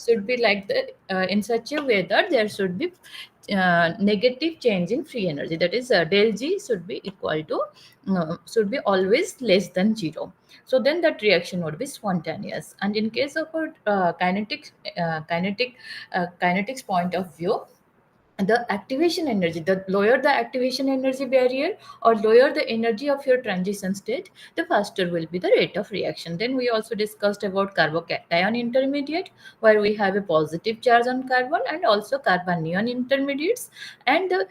should be like the in such a way that there should be negative change in free energy. That is, del G should be equal to should be always less than 0. So then that reaction would be spontaneous. And in case of a kinetics point of view, the activation energy, the lower the activation energy barrier or lower the energy of your transition state, the faster will be the rate of reaction. Then we also discussed about carbocation intermediate, where we have a positive charge on carbon, and also carbanion intermediates, and the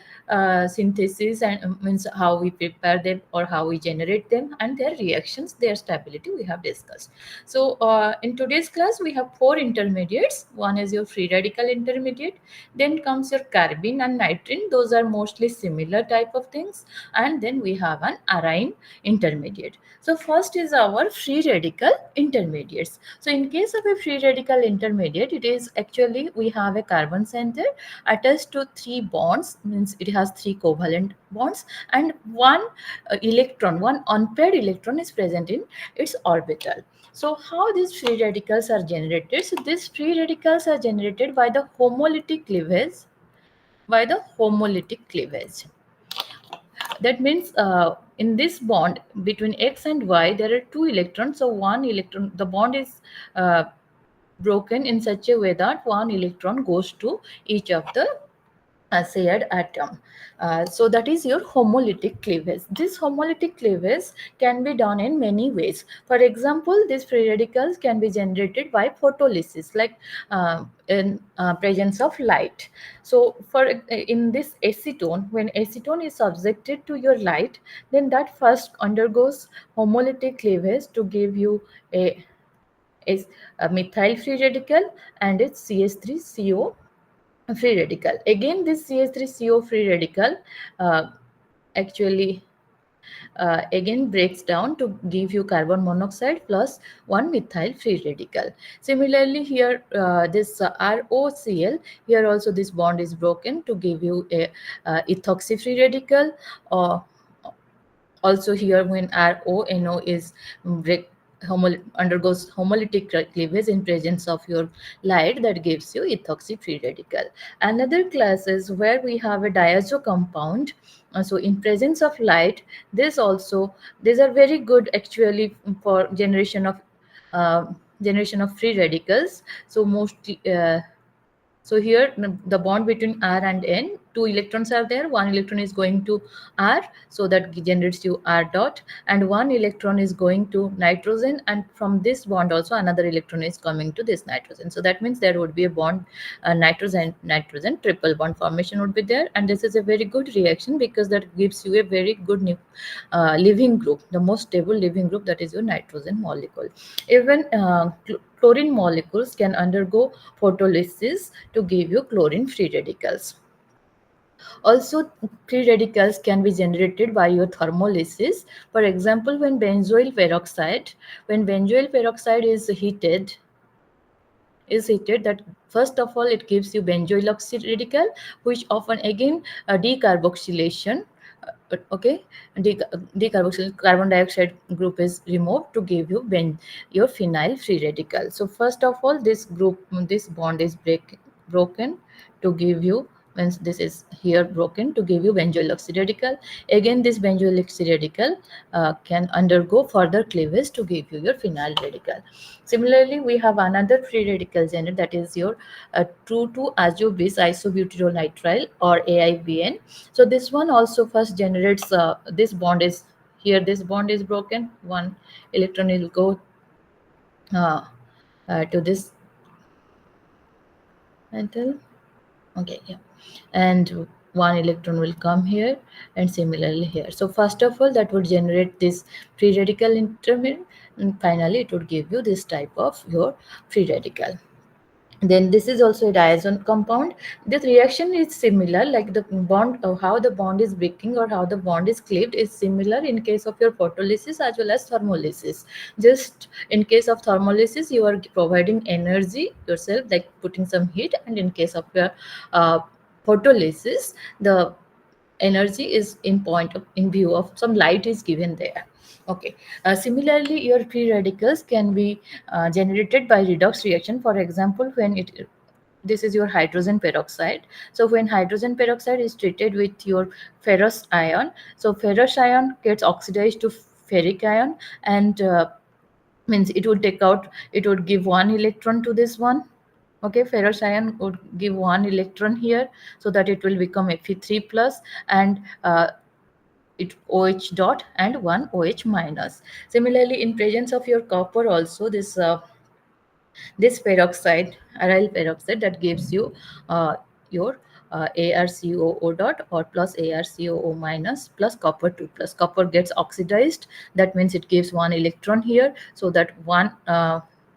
synthesis, and means how we prepare them or how we generate them, and their reactions, their stability we have discussed. So in today's class we have four intermediates. One is your free radical intermediate, then comes your carbene and nitrene. Those are mostly similar type of things. And then we have an arine intermediate. So first is our free radical intermediates. So in case of a free radical intermediate, it is actually we have a carbon center attached to three bonds, means it has three covalent bonds, and one electron, one unpaired electron is present in its orbital. So how these free radicals are generated? So these free radicals are generated by the homolytic cleavage. By the homolytic cleavage. That means in this bond between X and Y, there are two electrons. So one electron, the bond is broken in such a way that one electron goes to each of the shared atom. So that is your homolytic cleavage. This homolytic cleavage can be done in many ways. For example, these free radicals can be generated by photolysis, like in presence of light. So for in this acetone, when acetone is subjected to your light, then that first undergoes homolytic cleavage to give you a, a methyl free radical and its CH3CO free radical. Again, this CH3CO free radical uh, actually again breaks down to give you carbon monoxide plus one methyl free radical. Similarly, here this ROCl, here also this bond is broken to give you a ethoxy free radical. Also here, when RONO is break undergoes homolytic cleavage in presence of your light, that gives you ethoxy free radical. Another class is where we have a diazo compound. So in presence of light, these are very good actually for uh, generation of free radicals. So mostly so here the bond between R and N, two electrons are there. One electron is going to R, so that generates you R dot, and one electron is going to nitrogen, and from this bond also another electron is coming to this nitrogen. So that means there would be a bond, nitrogen triple bond formation would be there, and this is a very good reaction because that gives you a very good living group, the most stable living group, that is your nitrogen molecule. Even chlorine molecules can undergo photolysis to give you chlorine free radicals. Also, free radicals can be generated by your thermolysis. For example, when benzoyl peroxide is heated, that first of all it gives you benzoyl oxide radical, which often again decarboxylation, okay, decarboxyl carbon dioxide group is removed to give you your phenyl free radical. So first of all, this bond is broken to give you, means this is here broken to give you benzoyl oxide radical. Again, this benzoyl oxide radical can undergo further cleavage to give you your phenyl radical. Similarly, we have another free radical generated, that is your 2,2-azobis isobutyrylnitrile or AIBN. So this one also first generates this bond is here. This bond is broken. One electron will go uh, to this metal. Okay, yeah, and one electron will come here, and similarly here. So first of all, that would generate this free radical intermediate, and finally it would give you this type of your free radical. Then this is also a diazone compound. The reaction is similar, like the bond, how the bond is breaking or how the bond is cleaved is similar in case of your photolysis as well as thermolysis. Just in case of thermolysis, you are providing energy yourself, like putting some heat, and in case of your uh, photolysis, the energy is in view of some light is given there. Okay. Similarly, your free radicals can be generated by redox reaction. For example, when it this is your hydrogen peroxide. So when hydrogen peroxide is treated with your ferrous ion, so ferrous ion gets oxidized to ferric ion, and means it would take out, it would give one electron to this one. Okay, ferrous ion would give one electron here, so that it will become Fe3 plus, and it OH dot and one OH minus. Similarly, in presence of your copper also, this peroxide, aryl peroxide, that gives you your ArCOO dot or plus ArCOO minus plus copper 2 plus. Copper gets oxidized, that means it gives one electron here, so that one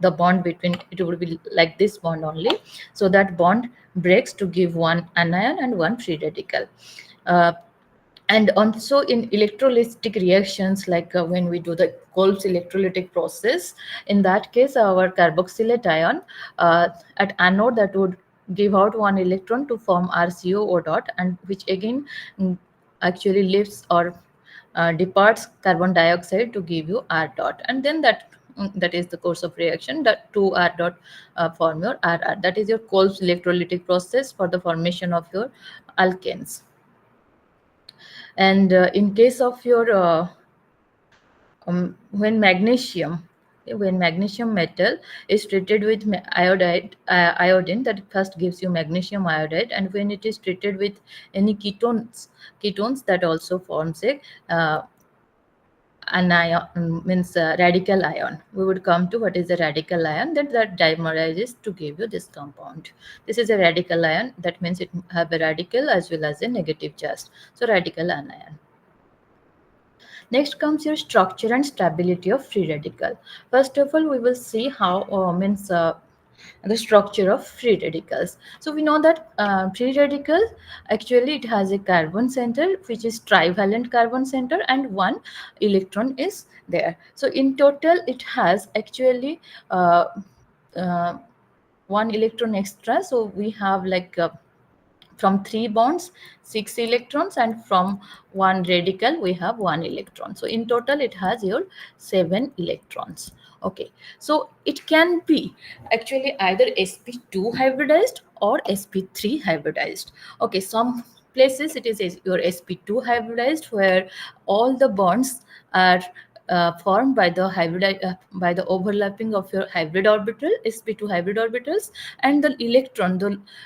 the bond between it would be like this bond only, so that bond breaks to give one anion and one free radical. Uh, and also in electrolytic reactions, like when we do the Kolb's electrolytic process, in that case our carboxylate ion at anode, that would give out one electron to form RCOO dot, and which again actually lifts or departs carbon dioxide to give you R dot, and then that is the course of reaction, that 2 R dot form your RR. That is your Kolb's electrolytic process for the formation of your alkanes. And in case of your when magnesium metal is treated with iodine, that first gives you magnesium iodide, and when it is treated with any ketones, that also forms a an ion, means radical ion. We would come to what is a radical ion, that dimerizes to give you this compound. This is a radical ion, that means it have a radical as well as a negative charge, so radical anion. Next comes your structure and stability of free radical. First of all, we will see how the structure of free radicals. So we know that free radical, actually it has a carbon center which is trivalent carbon center, and one electron is there. So in total it has actually uh, uh, one electron extra. So we have like from 3 bonds 6 electrons, and from one radical we have 1 electron. So in total it has your 7 electrons. Okay, so it can be actually either sp2 hybridized or sp3 hybridized. Okay, some places it is your sp2 hybridized, where all the bonds are formed by the by the overlapping of your hybrid orbital, sp2 hybrid orbitals, and the electron,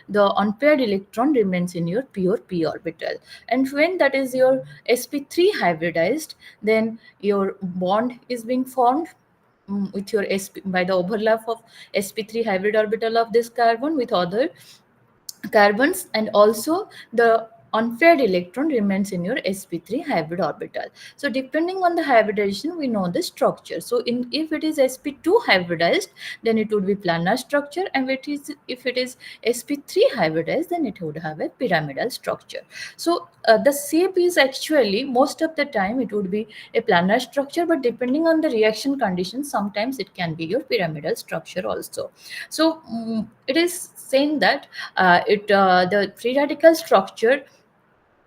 the unpaired electron remains in your pure p orbital. And when that is your sp3 hybridized, then your bond is being formed with your by the overlap of sp3 hybrid orbital of this carbon with other carbons, and also the unpaired electron remains in your sp3 hybrid orbital. So depending on the hybridization, we know the structure. So if it is sp2 hybridized, then it would be planar structure, and if it is sp3 hybridized, then it would have a pyramidal structure. So the shape is actually, most of the time it would be a planar structure, but depending on the reaction conditions, sometimes it can be your pyramidal structure also. So it is saying that the free radical structure,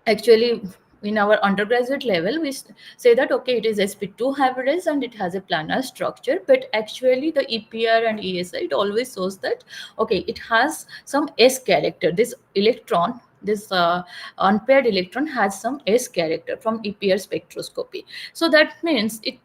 actually in our undergraduate level we say that okay, it is sp2 hybridized and it has a planar structure, but actually the EPR and ESI, it always shows that okay, it has some S character. This electron, this unpaired electron has some S character from EPR spectroscopy. So that means it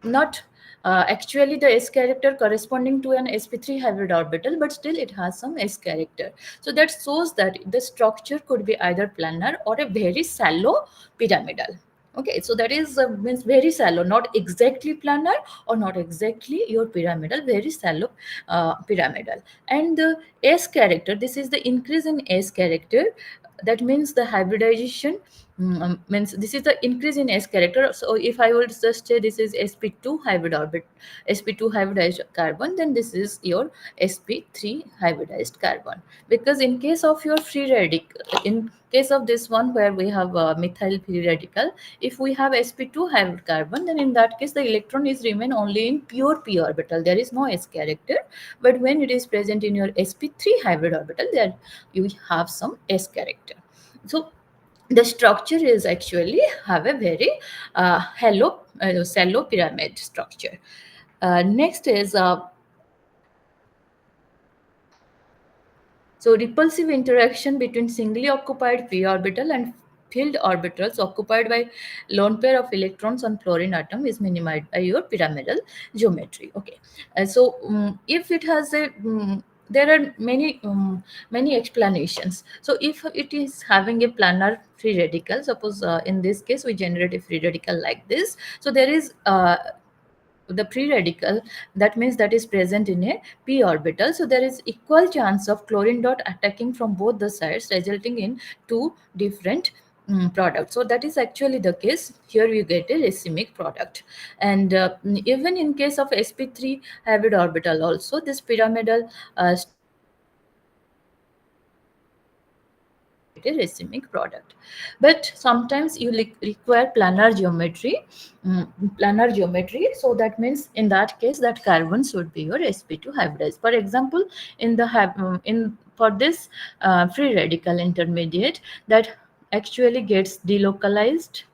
not actually the S character corresponding to an sp3 hybrid orbital, but still it has some S character. So that shows that the structure could be either planar or a very shallow pyramidal. Okay, so that is means very shallow, not exactly planar or not exactly your pyramidal, very shallow pyramidal. And the S character, this is the increase in S character. That means the hybridization means this is the increase in S character. So if I would just say this is sp2 hybrid orbit, sp2 hybridized carbon, then this is your sp3 hybridized carbon. Because in case of your free radical, in case of this one where we have methyl free radical, if we have sp2 hybrid carbon, then in that case the electron is remain only in pure p orbital, there is no S character. But when it is present in your sp3 hybrid orbital, there you have some S character. So the structure is actually have a very shallow pyramid structure. Next is so repulsive interaction between singly occupied p orbital and filled orbitals occupied by lone pair of electrons on fluorine atom is minimized by your pyramidal geometry. Okay, if it has a there are many explanations. So if it is having a planar free radical, suppose in this case we generate a free radical like this. So there is the free radical, that means that is present in a p orbital, so there is equal chance of chlorine dot attacking from both the sides, resulting in two different products. So that is actually the case. Here we get a racemic product. And even in case of sp3 hybrid orbital also, this pyramidal get a racemic product. But sometimes you require planar geometry. So that means in that case that carbon should be your sp2 hybridized. For example, in the in for this free radical intermediate that actually gets delocalized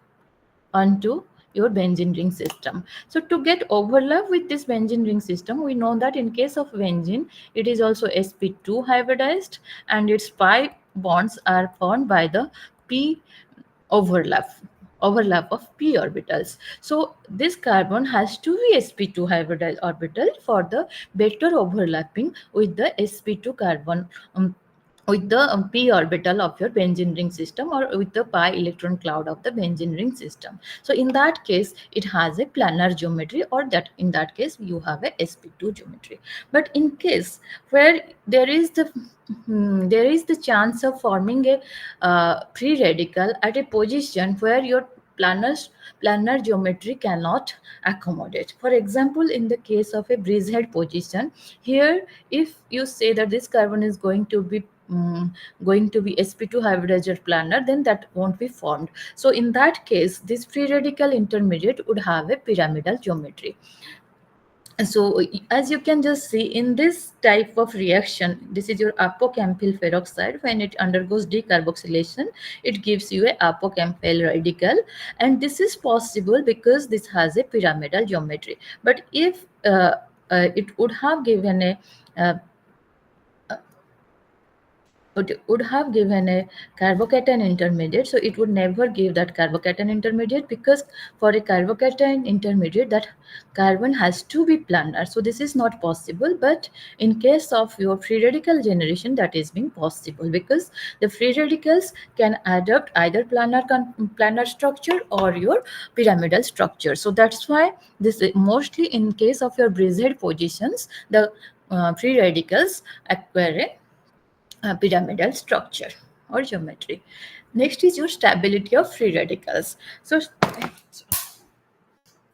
onto your benzene ring system. So to get overlap with this benzene ring system, we know that in case of benzene, it is also sp2 hybridized and its pi bonds are formed by the p overlap overlap of p orbitals. So this carbon has to be sp2 hybridized orbital for the better overlapping with the sp2 carbon, with the p orbital of your benzene ring system, or with the pi electron cloud of the benzene ring system. So in that case it has a planar geometry, or that in that case you have a sp2 geometry. But in case where there is the chance of forming a free radical at a position where your planar planar geometry cannot accommodate. For example, in the case of a bridgehead position, here if you say that this carbon is going to be sp2 hybridized planar, then that won't be formed. So in that case this free radical intermediate would have a pyramidal geometry. So as you can just see in this type of reaction, this is your apocampyl peroxide. When it undergoes decarboxylation, it gives you a apocampyl radical, and this is possible because this has a pyramidal geometry. But if it would have given a uh, would have given a carbocation intermediate, so it would never give that carbocation intermediate, because for a carbocation intermediate that carbon has to be planar, so this is not possible. But in case of your free radical generation, that is being possible, because the free radicals can adopt either planar structure or your pyramidal structure. So that's why this is mostly in case of your bridgehead positions, the free radicals acquire a pyramidal structure or geometry. Next is your stability of free radicals. So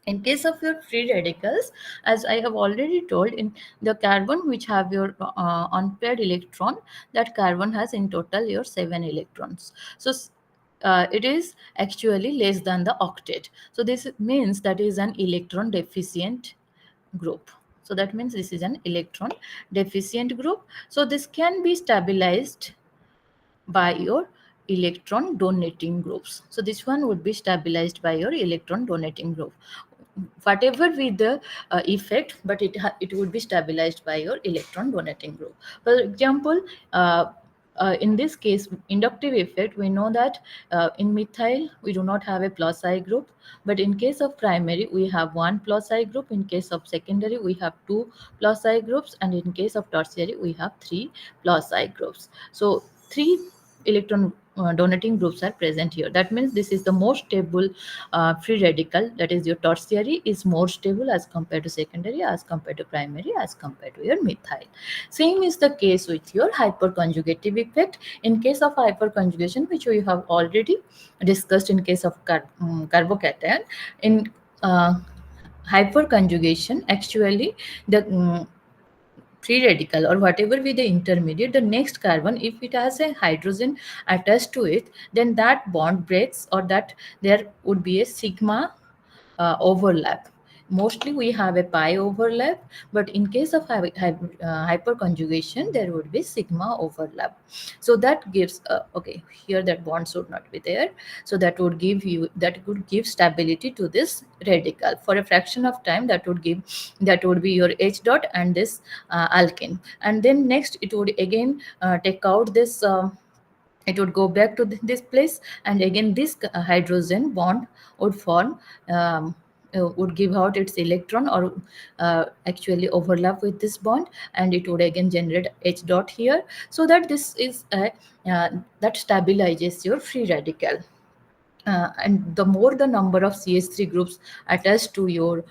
in case of your free radicals, as I have already told, in the carbon which have your unpaired electron, that carbon has in total your 7 electrons. So it is actually less than the octet. So this means that is an electron deficient group. So that means this is an electron deficient group. So this can be stabilized by your electron donating groups. So this one would be stabilized by your electron donating group. Whatever be the effect, but it would be stabilized by your electron donating group. For example, in this case, inductive effect, we know that in methyl we do not have a plus I group, but in case of primary we have one plus I group, in case of secondary we have two plus I groups, and in case of tertiary we have three plus I groups. So three electron donating groups are present here. That means this is the most stable free radical, that is your tertiary is more stable as compared to secondary, as compared to primary, as compared to your methyl. Same is the case with your hyperconjugative effect. In case of hyperconjugation, which we have already discussed in case of carbocation, in uh, hyperconjugation actually the free radical or whatever be the intermediate, the next carbon, if it has a hydrogen attached to it, then that bond breaks, or that there would be a sigma overlap. mostly we have a pi overlap, but in case of hyperconjugation, there would be sigma overlap. So that gives okay, here that bond should not be there. So that would give you, that would give stability to this radical for a fraction of time. That would give, that would be your H dot and this alkene. And then next it would again take out this it would go back to this place, and again this hydrogen bond would form, would give out its electron, or actually overlap with this bond, and it would again generate H dot here. So that this is a that stabilizes your free radical. And the more the number of CH3 groups attached to your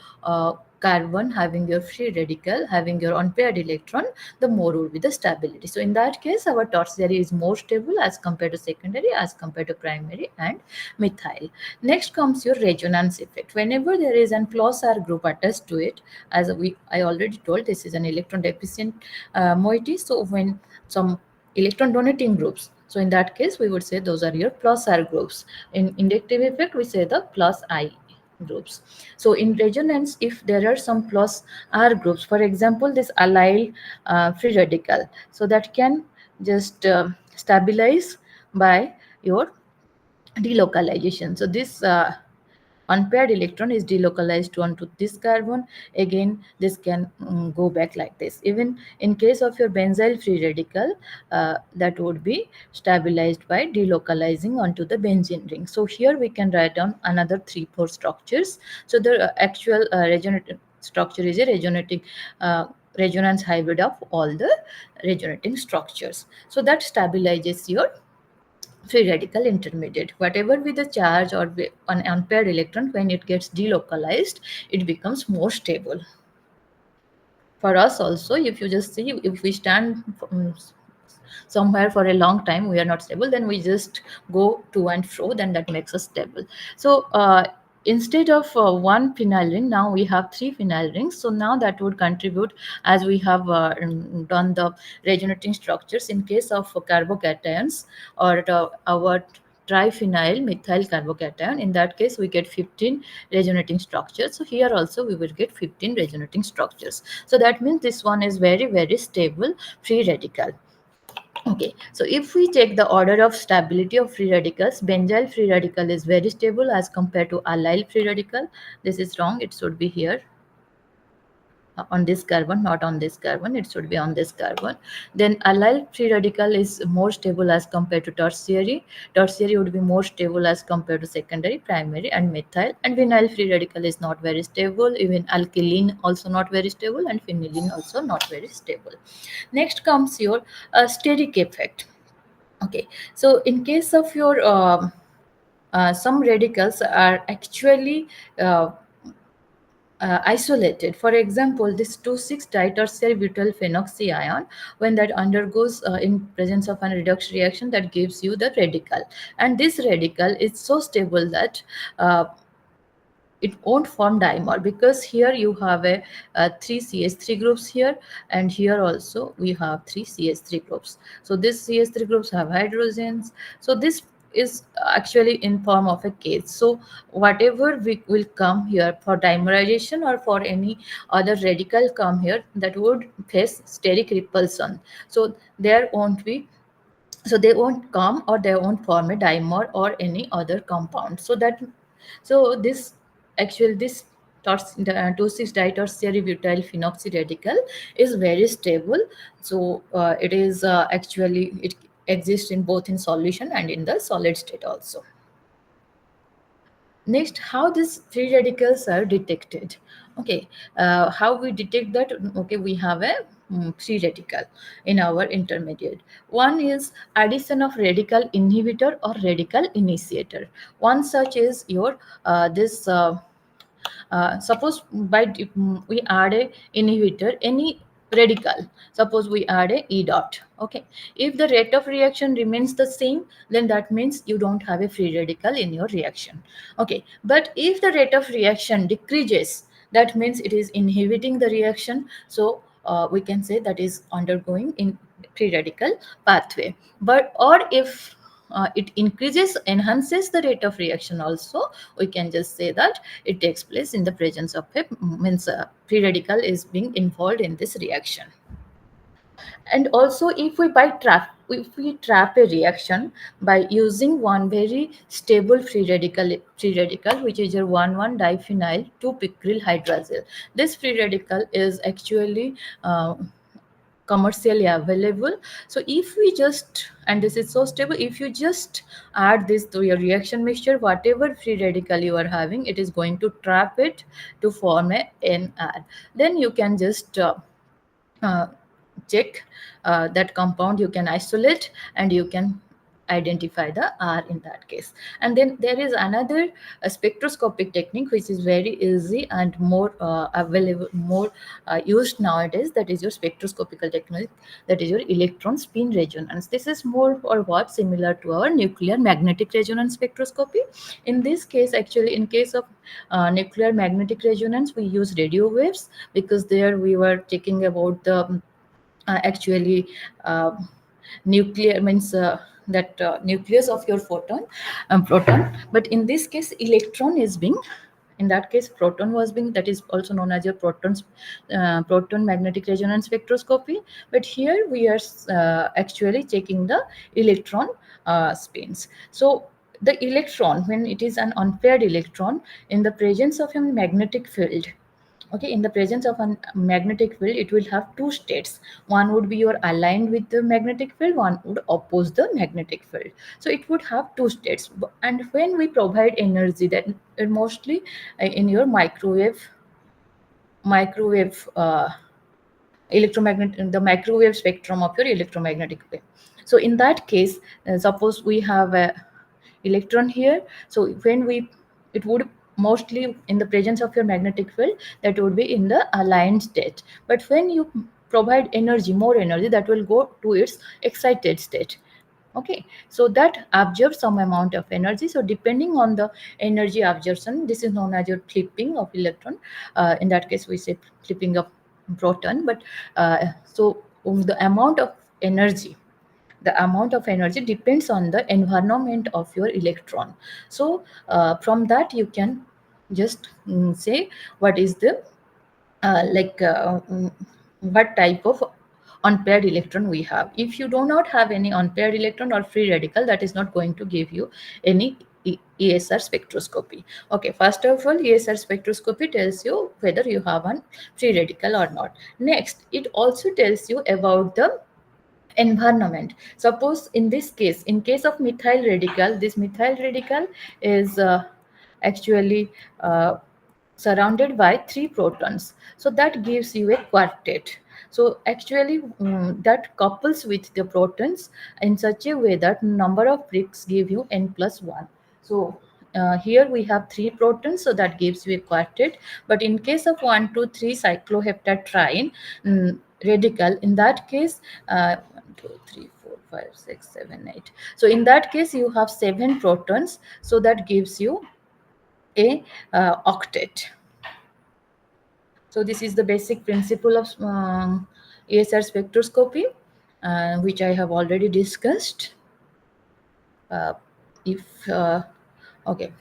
carbon having your free radical, having your unpaired electron, the more will be the stability. So in that case, our tertiary is more stable as compared to secondary, as compared to primary and methyl. Next comes your resonance effect. Whenever there is an plus R group attached to it, as I already told, this is an electron deficient moiety. So when some electron donating groups, so in that case, we would say those are your plus R groups. In inductive effect, we say the plus I groups. So in resonance, if there are some plus R groups, for example, this allyl free radical, so that can just stabilize by your delocalization. So this unpaired electron is delocalized onto this carbon. Again, this can go back like this. Even in case of your benzyl free radical, that would be stabilized by delocalizing onto the benzene ring. So here we can write down another 3-4 structures. So the actual resonating structure is a resonating resonance hybrid of all the resonating structures. So that stabilizes your free radical intermediate. Whatever with the charge or an unpaired electron, when it gets delocalized, it becomes more stable. For us also, if you just see, if we stand somewhere for a long time, we are not stable, then we just go to and fro, then that makes us stable. So instead of one phenyl ring, now we have 3 phenyl rings. So now that would contribute, as we have done the resonating structures in case of carbocations, or our triphenyl methyl carbocation. In that case, we get 15 resonating structures. So here also we will get 15 resonating structures. So that means this one is very, very stable free radical. Okay, so if we take the order of stability of free radicals, benzyl free radical is very stable as compared to allyl free radical. This is wrong, it should be here on this carbon, not on this carbon, it should be on this carbon. Then allyl free radical is more stable as compared to tertiary. Tertiary would be more stable as compared to secondary, primary and methyl. And vinyl free radical is not very stable. Even alkylene also not very stable, and phenylene also not very stable. Next comes your steric effect. Okay, so in case of your some radicals are actually isolated. For example, this 2,6-ditertiary butyl phenoxy ion, when that undergoes in presence of a redox reaction, that gives you the radical. And this radical is so stable that it won't form dimer, because here you have a 3 CH3 groups here, and here also we have 3 CH3 groups. So this CH3 groups have hydrogens. So this is actually in form of a case. So whatever we will come here for dimerization or for any other radical come here, that would face steric repulsion. So there won't be, so they won't come or they won't form a dimer or any other compound. So that, so this actually this 2,6-ditertiary butyl phenoxy radical is very stable. So it is actually, it exists in both in solution and in the solid state also. Next, how these free radicals are detected. Okay, how we detect that? Okay, we have a free radical in our intermediate. One is addition of radical inhibitor or radical initiator. One such is your this suppose we add a inhibitor, any radical, suppose we add a E dot. Okay, if the rate of reaction remains the same, then that means you don't have a free radical in your reaction. Okay, but if the rate of reaction decreases, that means it is inhibiting the reaction. So we can say that is undergoing in free radical pathway. But or if it enhances the rate of reaction also, we can just say that it takes place in the presence of a means free radical is being involved in this reaction. And also if we trap a reaction by using one very stable free radical which is your 1,1 diphenyl 2 picril hydrazine. This free radical is actually commercially available. So if we just, and this is so stable, if you just add this to your reaction mixture, whatever free radical you are having, it is going to trap it to form a NR. Then you can just uh, check that compound, you can isolate and you can identify the R in that case. And then there is another spectroscopic technique which is very easy and more available, more used nowadays, that is your spectroscopical technique, that is your electron spin resonance. This is more or what similar to our nuclear magnetic resonance spectroscopy. In this case, actually in case of nuclear magnetic resonance, we use radio waves, because there we were checking about the actually uh, nuclear means that nucleus of your proton. But in this case electron is being, in that case proton was being, that is also known as your proton magnetic resonance spectroscopy. But here we are actually checking the electron spins. So the electron, when it is an unpaired electron in the presence of a magnetic field, okay, in the presence of a magnetic field, it will have two states. One would be your aligned with the magnetic field, one would oppose the magnetic field. So it would have two states. And when we provide energy, that mostly in your microwave electromagnetic, the microwave spectrum of your electromagnetic wave. So in that case, suppose we have a electron here. So when we, it would mostly in the presence of your magnetic field, that would be in the aligned state. But when you provide energy, more energy, that will go to its excited state. Okay, so that absorbs some amount of energy. So depending on the energy absorption, this is known as your clipping of electron. In that case we say clipping of proton. But the amount of energy, depends on the environment of your electron. So from that you can just say what is the what type of unpaired electron we have. If you do not have any unpaired electron or free radical, that is not going to give you any ESR spectroscopy. Okay, first of all, ESR spectroscopy tells you whether you have a free radical or not. Next, it also tells you about the environment. Suppose in this case, in case of methyl radical, this methyl radical is actually surrounded by 3 protons, so that gives you a quartet. So actually that couples with the protons in such a way that number of bricks give you n+1. So here we have 3 protons, so that gives you a quartet. But in case of 1, 2, 3 cycloheptatriene radical, in that case 1, 2, 3, 4, 5, 6, 7, 8. So in that case you have 7 protons, so that gives you a octet. So this is the basic principle of ESR spectroscopy, which I have already discussed. If okay,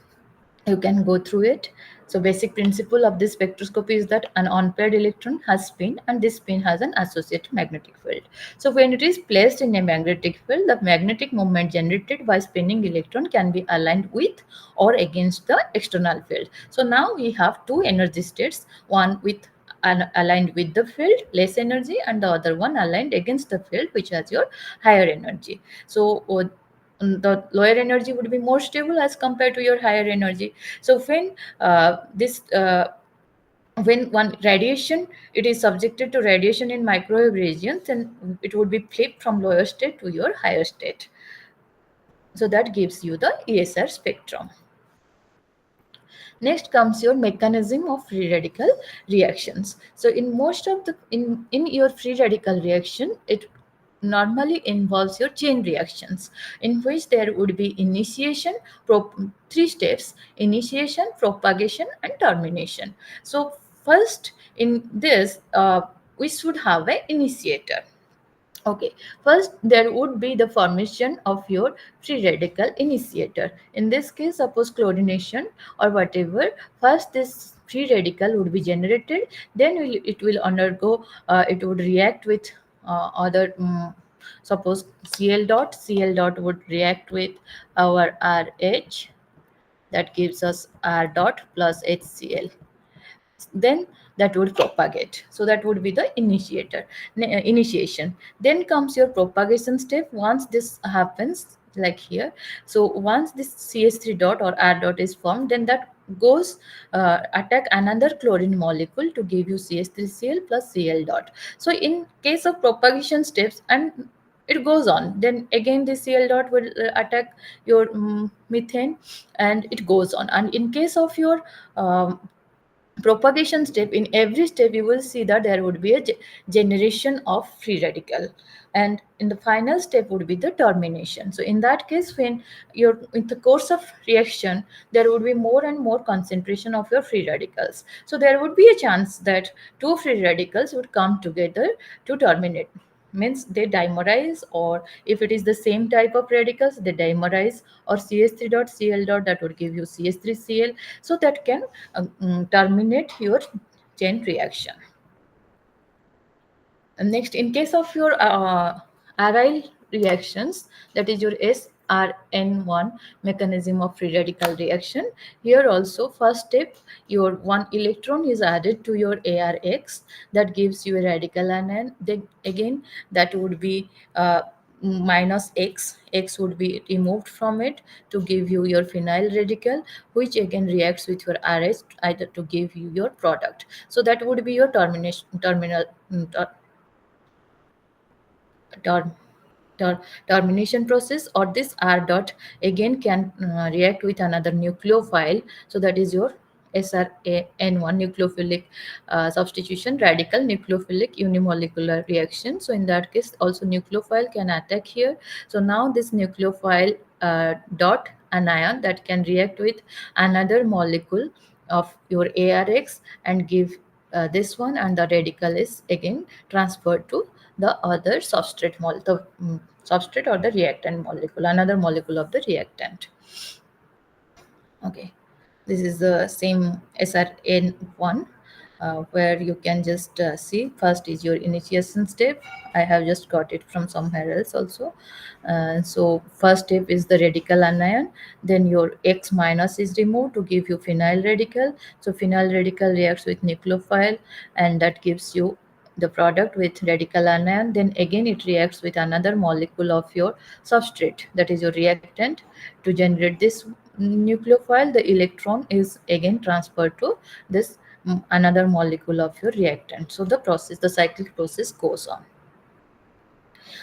you can go through it. So basic principle of this spectroscopy is that an unpaired electron has spin, and this spin has an associated magnetic field. So when it is placed in a magnetic field, the magnetic moment generated by spinning electron can be aligned with or against the external field. So now we have two energy states, one with aligned with the field, less energy, and the other one aligned against the field, which has your higher energy. So the lower energy would be more stable as compared to your higher energy. So when one radiation, it is subjected to radiation in microwave regions, then it would be flipped from lower state to your higher state. So that gives you the ESR spectrum. Next comes your mechanism of free radical reactions. So in most of the in your free radical reaction, it normally involves your chain reactions, in which there would be initiation, 3 steps: initiation, propagation, and termination. So first in this we should have an initiator. Okay, first there would be the formation of your free radical initiator. In this case, suppose chlorination or whatever, first this free radical would be generated, then it will undergo, it would react with other, suppose Cl dot would react with our RH, that gives us R dot plus HCl, then that would propagate. So that would be the initiation. Then comes your propagation step. Once this happens, like here, so once this CH3 dot or R dot is formed, then that goes attack another chlorine molecule to give you CH3Cl plus Cl dot. So in case of propagation steps, and it goes on, then again the Cl dot will attack your methane, and it goes on. And in case of your propagation step, in every step you will see that there would be a generation of free radical, and in the final step would be the termination. So in that case, when you're in the course of reaction, there would be more and more concentration of your free radicals, so there would be a chance that two free radicals would come together to terminate, means they dimerize, or if it is the same type of radicals, they dimerize, or ch3 dot cl dot, that would give you ch3cl, so that can terminate your chain reaction. And next, in case of your aryl reactions, that is your SRN1 mechanism of free radical reaction. Here also, first step, your one electron is added to your ARX, that gives you a radical anion. Then again, that would be minus X would be removed from it to give you your phenyl radical, which again reacts with your RH either to give you your product. So that would be your ter- termination process. Or this R dot again can react with another nucleophile, so that is your SRN1 nucleophilic substitution radical nucleophilic unimolecular reaction. So in that case also nucleophile can attack here. So now this nucleophile dot anion that can react with another molecule of your ARX and give this one, and the radical is again transferred to the other substrate molecule, the substrate or the reactant molecule, another molecule of the reactant. Okay, this is the same SRN1, where you can just see first is your initiation step. I have just got it from somewhere else also. So first step is the radical anion, then your X minus is removed to give you phenyl radical. So phenyl radical reacts with nucleophile, and that gives you the product with radical anion. Then again it reacts with another molecule of your substrate, that is your reactant, to generate this nucleophile. The electron is again transferred to this another molecule of your reactant. So the cyclic process goes on.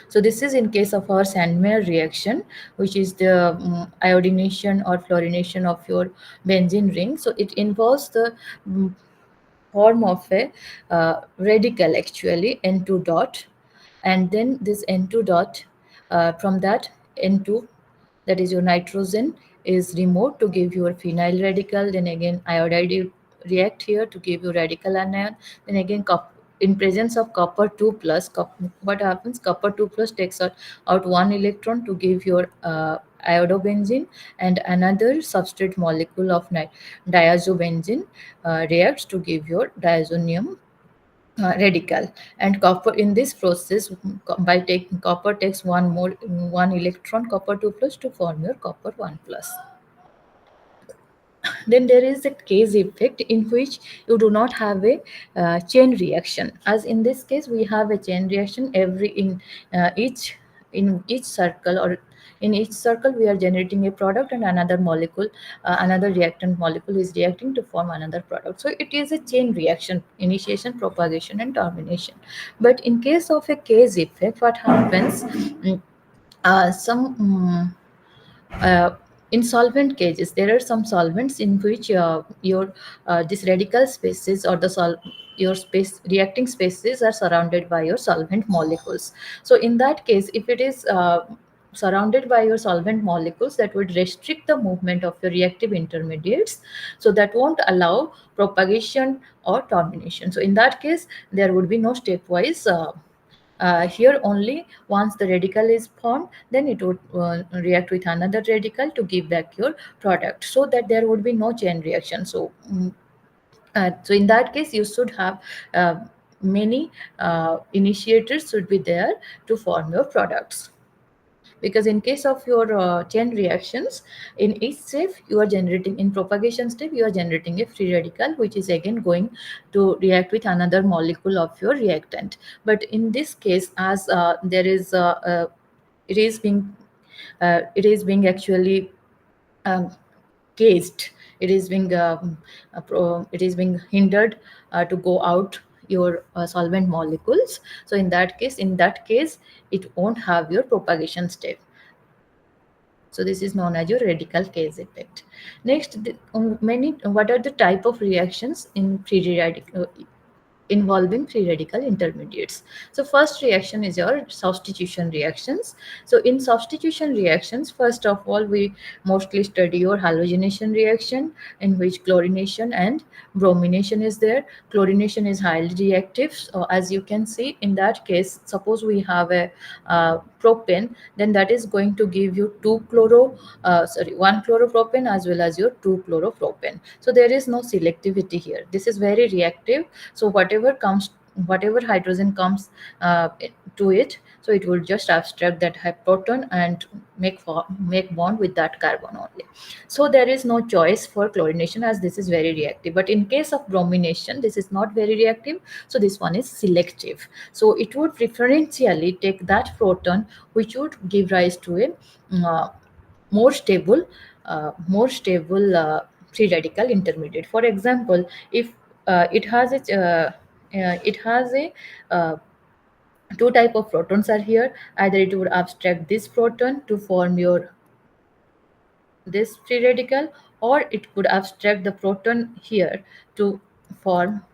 So this is in case of our Sandmeyer reaction, which is the iodination or fluorination of your benzene ring. So it involves the form of a radical, actually N2 dot, and then this N2 dot, from that N2, that is your nitrogen, is removed to give you a phenyl radical. Then again iodide react here to give you radical anion. Then again in presence of copper 2 plus, what happens, copper 2 plus takes out one electron to give your iodobenzene, and another substrate molecule of diazobenzene reacts to give your diazonium radical. And copper in this process, by taking copper takes one electron, copper 2 plus, to form your copper 1 plus. Then there is a case effect in which you do not have a chain reaction, as in this case we have a chain reaction every in each circle, or in each circle we are generating a product, and another molecule, another reactant molecule is reacting to form another product. So it is a chain reaction: initiation, propagation, and termination. But in case of a case effect, what happens, some uh, in solvent cases, there are some solvents in which your this radical spaces, or the your space reacting spaces are surrounded by your solvent molecules. So in that case, if it is surrounded by your solvent molecules, that would restrict the movement of your reactive intermediates, so that won't allow propagation or termination. So in that case, there would be no stepwise Here only once the radical is formed, then it would react with another radical to give back your product, so that there would be no chain reaction. So in that case, you should have many initiators should be there to form your products. Because in case of your chain reactions, in each step you are generating, in propagation step you are generating a free radical, which is again going to react with another molecule of your reactant. But in this case, as there is it is being actually um, caged, it is being it is being hindered to go out your solvent molecules. So in that case it won't have your propagation step. So this is known as your radical case effect. Next, many what are the type of reactions in free radical involving free radical intermediates? So first reaction is your substitution reactions. So in substitution reactions, first of all, we mostly study your halogenation reaction, in which chlorination and bromination is there. Chlorination is highly reactive. So as you can see, in that case, suppose we have a propane, then that is going to give you one chloropropane as well as your two chloropropane. So there is no selectivity here. This is very reactive. So whatever hydrogen comes uh, to it, so it will just abstract that proton and make bond with that carbon only. So there is no choice for chlorination, as this is very reactive. But in case of bromination, this is not very reactive, so this one is selective. So it would preferentially take that proton which would give rise to a uh, more stable free radical intermediate. For example, if it has a two type of protons are here. Either it would abstract this proton to form your this free radical, or it could abstract the proton here to form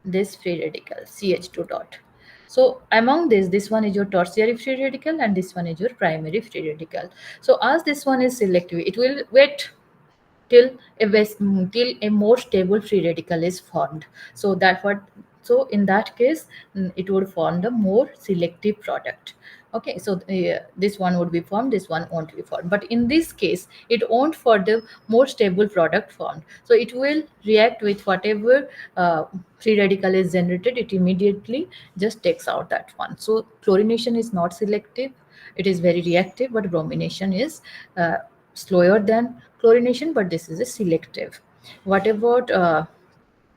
this free radical CH2 dot. So among this one is your tertiary free radical and this one is your primary free radical. So as this one is selective, it will wait till till a more stable free radical is formed. So that what, so in that case, it would form the more selective product. Okay, so this one would be formed, this one won't be formed. But in this case, it won't for the more stable product formed. So it will react with whatever free radical is generated, it immediately just takes out that one. So chlorination is not selective, it is very reactive. But bromination is slower than chlorination, but this is a selective. What about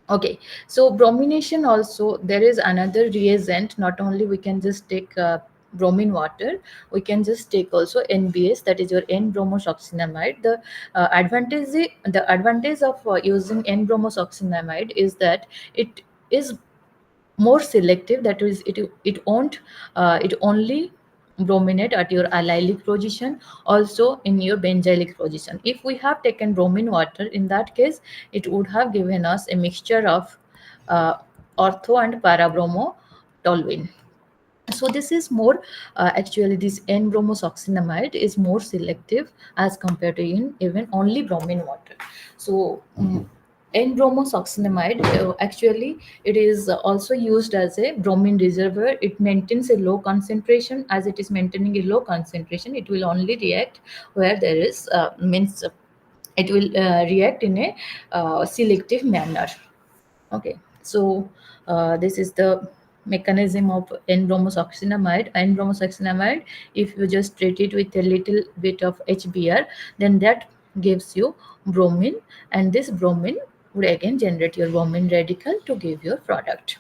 okay, so bromination also, there is another reagent. Not only we can just take bromine water, we can just take also NBS, that is your N-bromosuccinamide. The advantage of using N-bromosuccinamide is that it is more selective. That is, it won't it only brominate at your allylic position, also in your benzylic position. If we have taken bromine water, in that case it would have given us a mixture of uh, ortho and parabromo toluene. So this is more actually this N-bromosuccinamide is more selective as compared to in even only bromine water. So N-bromosuccinamide actually it is also used as a bromine reservoir. It maintains a low concentration. As it is maintaining a low concentration, it will only react where there is means it will react in a selective manner. Okay, so this is the mechanism of N-bromosuccinamide. N-bromosuccinamide, if you just treat it with a little bit of HBr, then that gives you bromine, and this bromine would again generate your bromine radical to give your product.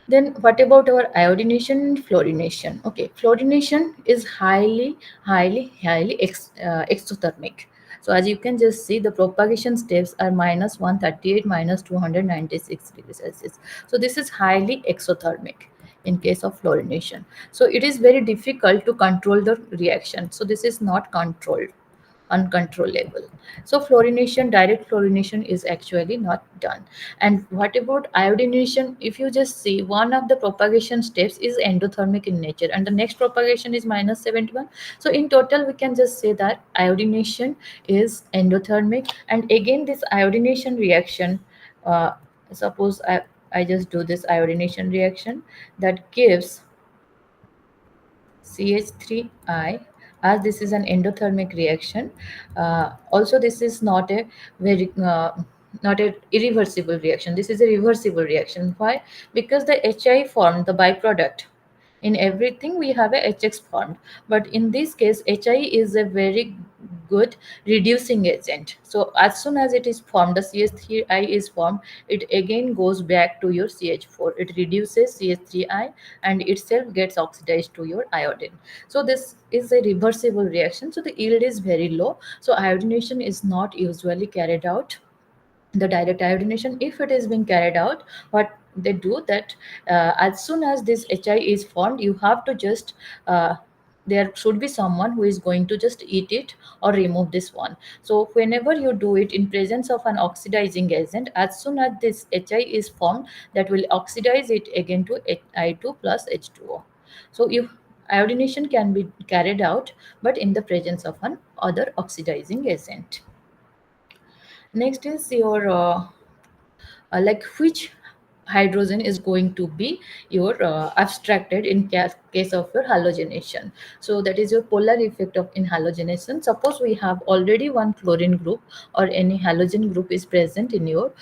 Then what about our iodination and fluorination? Okay, fluorination is highly exothermic. So as you can just see, the propagation steps are minus 138, minus 296 degrees Celsius. So this is highly exothermic in case of fluorination. So it is very difficult to control the reaction. So this is not controlled, uncontrollable. So fluorination, direct fluorination is actually not done. And what about iodination? If you just see, one of the propagation steps is endothermic in nature, and the next propagation is minus 71. So in total, we can just say that iodination is endothermic. And again, this iodination reaction, uh, suppose I just do this iodination reaction that gives CH3I, as this is an endothermic reaction. Also, this is not a very not a irreversible reaction. This is a reversible reaction. Why? Because the HI formed the byproduct. In everything we have a HX formed, but in this case HI is a very good reducing agent. So as soon as it is formed, the CH3I is formed, it again goes back to your CH4. It reduces CH3I and itself gets oxidized to your iodine. So this is a reversible reaction. So the yield is very low. So iodination is not usually carried out, the direct iodination. If it is being carried out, what they do that, as soon as this HI is formed, you have to just there should be someone who is going to just eat it or remove this one. So whenever you do it in presence of an oxidizing agent, as soon as this HI is formed, that will oxidize it again to I2 plus H2O. So if iodination can be carried out, but in the presence of an other oxidizing agent. Next is your like which hydrogen is going to be your abstracted in case of your halogenation. So that is your polar effect of in halogenation. Suppose we have already one chlorine group or any halogen group is present in your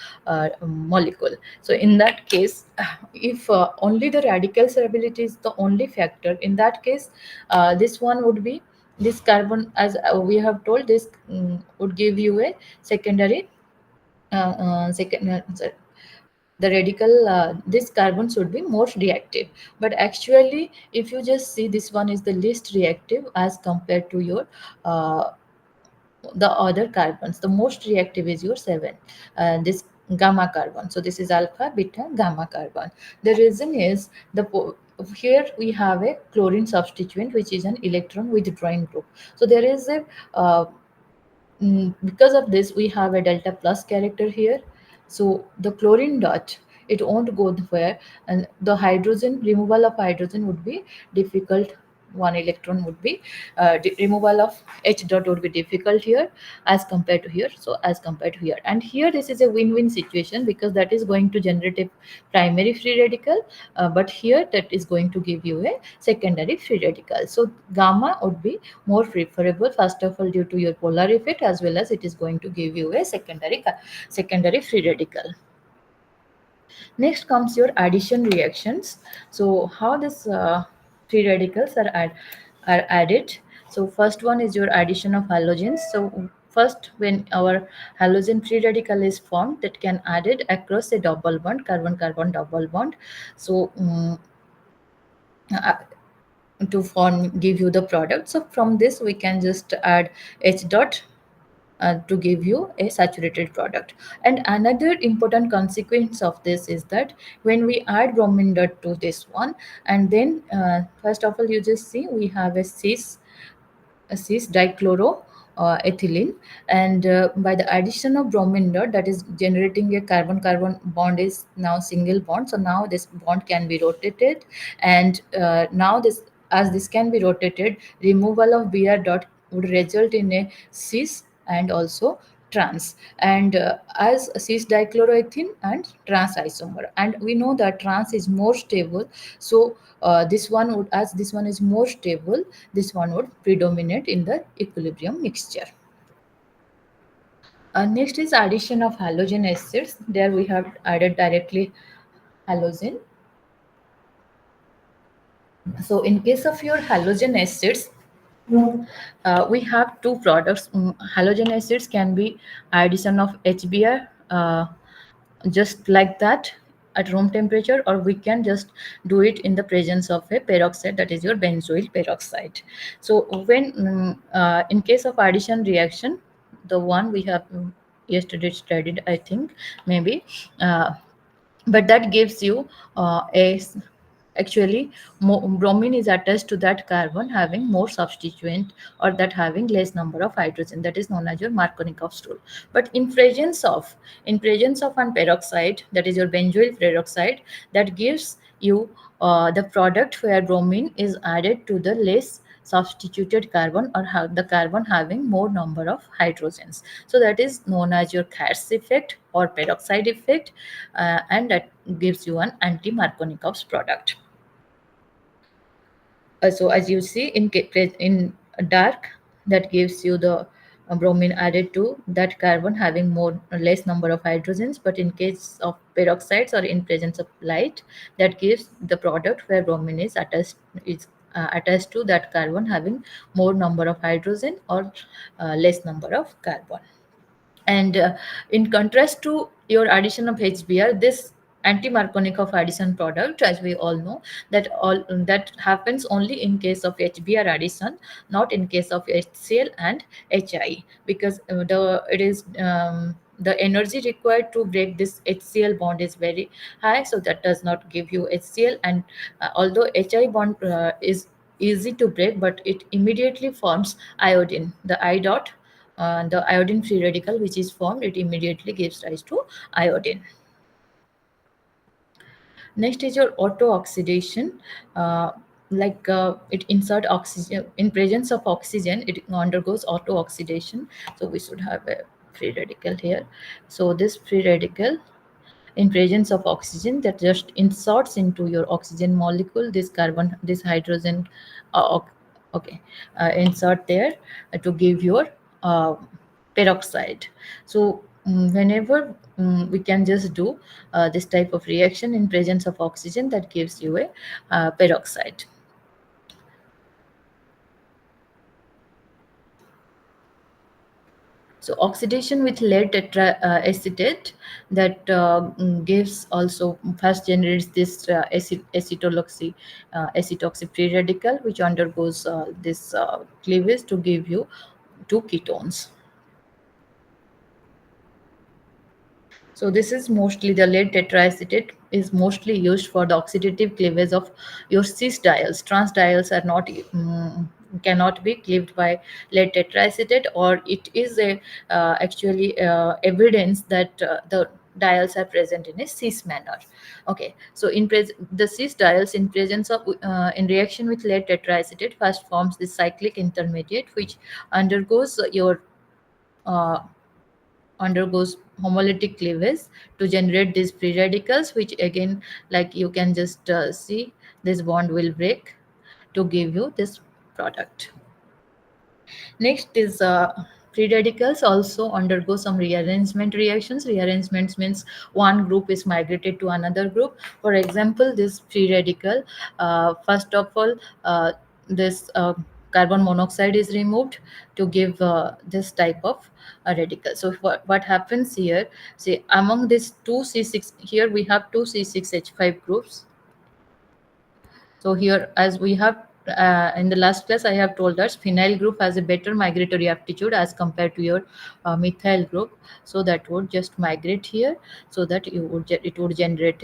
molecule. So in that case, if only the radical stability is the only factor, in that case this one would be this carbon, as we have told, this would give you a secondary sorry, the radical this carbon should be more reactive, but actually if you just see, this one is the least reactive as compared to your uh, the other carbons. The most reactive is your 7, this gamma carbon. So this is alpha beta gamma carbon. The reason is here we have a chlorine substituent which is an electron withdrawing group. So there is a because of this we have a delta plus character here. So the chlorine dot, it won't go where, and the hydrogen, removal of hydrogen would be difficult. One electron would be removal of H dot would be difficult here as compared to here. So as compared to here, and here this is a win-win situation, because that is going to generate a primary free radical, but here that is going to give you a secondary free radical. So gamma would be more preferable, first of all due to your polar effect, as well as it is going to give you a secondary free radical. Next comes your addition reactions. So how this free radicals are added. So first one is your addition of halogens. So first, when our halogen free radical is formed, that can added across a double bond, carbon carbon double bond. So uh, to form, give you the product. So from this we can just add H dot to give you a saturated product. And another important consequence of this is that when we add bromine dot to this one, and then first of all you just see we have a cis dichloro ethylene, and by the addition of bromine dot, that is generating a carbon carbon bond is now single bond. So now this bond can be rotated, and now this, as this can be rotated, removal of Br dot would result in a cis and also trans, and as cis dichloroethene and trans isomer. And we know that trans is more stable. So this one would, as this one is more stable, this one would predominate in the equilibrium mixture. Next is addition of halogen acids. There we have added directly halogen. So in case of your halogen acids, we have two products. Halogen acids can be addition of HBr just like that at room temperature, or we can just do it in the presence of a peroxide, that is your benzoyl peroxide. So when in case of addition reaction, the one we have yesterday studied, I think, maybe, uh, but that gives you actually bromine is attached to that carbon having more substituent, or that having less number of hydrogen, that is known as your Markovnikov's rule. But in presence of an peroxide, that is your benzoyl peroxide, that gives you the product where bromine is added to the less substituted carbon or have the carbon having more number of hydrogens. So that is known as your Katz effect or peroxide effect, and that gives you an anti-Markovnikov's product. So as you see in dark, that gives you the bromine added to that carbon having more or less number of hydrogens, but in case of peroxides or in presence of light, that gives the product where bromine is attached to that carbon having more number of hydrogen or less number of carbon. And in contrast to your addition of HBr, this anti-Markovnikov addition product, as we all know, that happens only in case of HBr addition, not in case of HCl and HI, because the energy required to break this HCl bond is very high, so that does not give you HCl. And although HI bond is easy to break, but it immediately forms iodine, the I dot, the iodine free radical which is formed, it immediately gives rise to iodine. Next is your auto oxidation. It insert oxygen in presence of oxygen, it undergoes auto oxidation. So we should have a free radical here. So this free radical in presence of oxygen that just inserts into your oxygen molecule this hydrogen, uh, ox- okay, insert there to give your uh, peroxide. So whenever we can just do this type of reaction in presence of oxygen, that gives you a peroxide. So oxidation with lead tetraacetate, that gives also first generates this acetoxy free radical, which undergoes this cleavage to give you two ketones. So this is mostly the lead tetraacetate is mostly used for the oxidative cleavage of your cis diols. Trans diols are not cannot be cleaved by lead tetraacetate, or it is a actually evidence that the diols are present in a cis manner. Okay, so the cis diols in presence of in reaction with lead tetraacetate first forms this cyclic intermediate, which undergoes your uh, undergoes homolytic cleavage to generate these free radicals, which again, like you can just see, this bond will break to give you this product. Next is free radicals also undergo some rearrangement reactions. Rearrangements means one group is migrated to another group. For example, this free radical, first of all, this carbon monoxide is removed to give this type of radical. So what happens here? See, among these two C6, here we have two C6H5 groups. So here, as we have in the last class, I have told us phenyl group has a better migratory aptitude as compared to your methyl group. So that would just migrate here, so that it would generate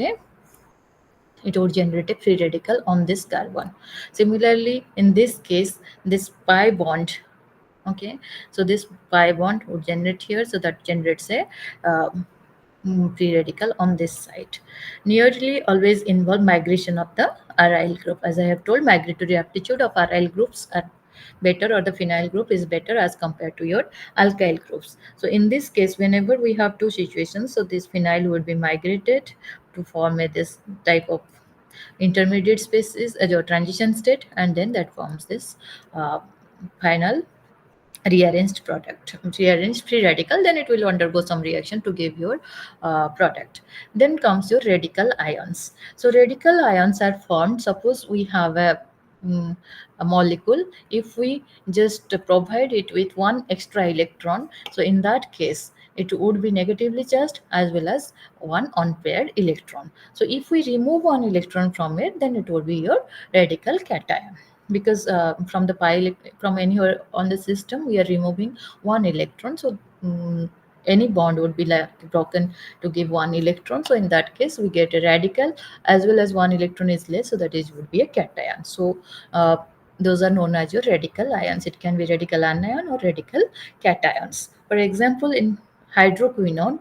a free radical on this carbon. Similarly, in this case, this pi bond. Okay, so this pi bond would generate here, so that generates a free radical on this side. Nearly always involve migration of the aryl group. As I have told, migratory aptitude of aryl groups are better, or the phenyl group is better as compared to your alkyl groups. So in this case, whenever we have two situations, so this phenyl would be migrated to form this type of intermediate species as your transition state, and then that forms this uh, final rearranged free radical. Then it will undergo some reaction to give your product. Then comes your radical ions. So radical ions are formed, suppose we have mm, a molecule, if we just provide it with one extra electron, so in that case it would be negatively charged as well as one unpaired electron. So if we remove one electron from it, then it would be your radical cation, because from anywhere on the system we are removing one electron. So any bond would be like broken to give one electron. So in that case we get a radical, as well as one electron is less, so that is would be a cation. So those are known as your radical ions. It can be radical anion or radical cations. For example, in hydroquinone,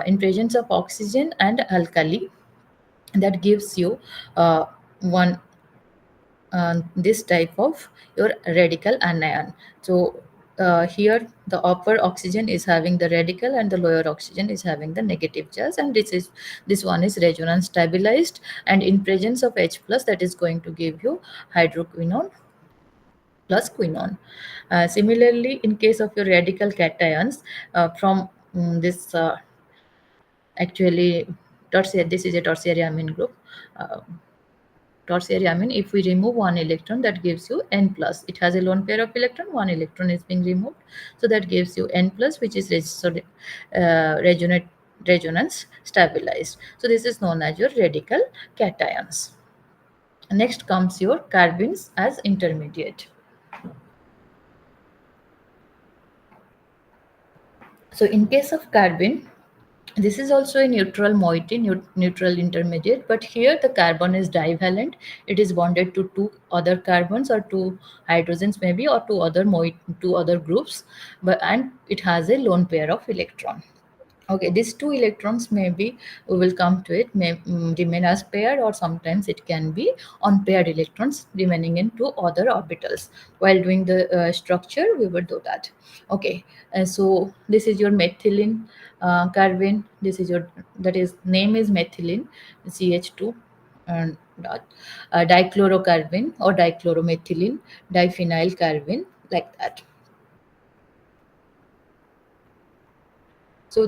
in presence of oxygen and alkali, that gives you one this type of your radical anion. So here the upper oxygen is having the radical and the lower oxygen is having the negative charge, and this one is resonance stabilized, and in presence of H plus, that is going to give you hydroquinone plus quinone. Similarly, in case of your radical cations, from this actually tertiary, this is a tertiary amine group. Uh, Tertiary amine, if we remove one electron, that gives you N plus. It has a lone pair of electron, one electron is being removed. So that gives you N plus, which is resonance stabilized. So this is known as your radical cations. Next comes your carbons as intermediate. So in case of carbon, this is also a neutral moiety, neutral intermediate, but here the carbon is divalent. It is bonded to two other carbons or two hydrogens maybe, or two other groups, but and it has a lone pair of electron. Okay, these two electrons maybe, we will come to it, may remain as paired, or sometimes it can be unpaired electrons remaining in two other orbitals. While doing the structure, we will do that. Okay, so this is your methylene carbon. This is your, that is name is methylene, CH2 dot, dichlorocarbon or dichloromethylene, diphenyl carbon, like that. So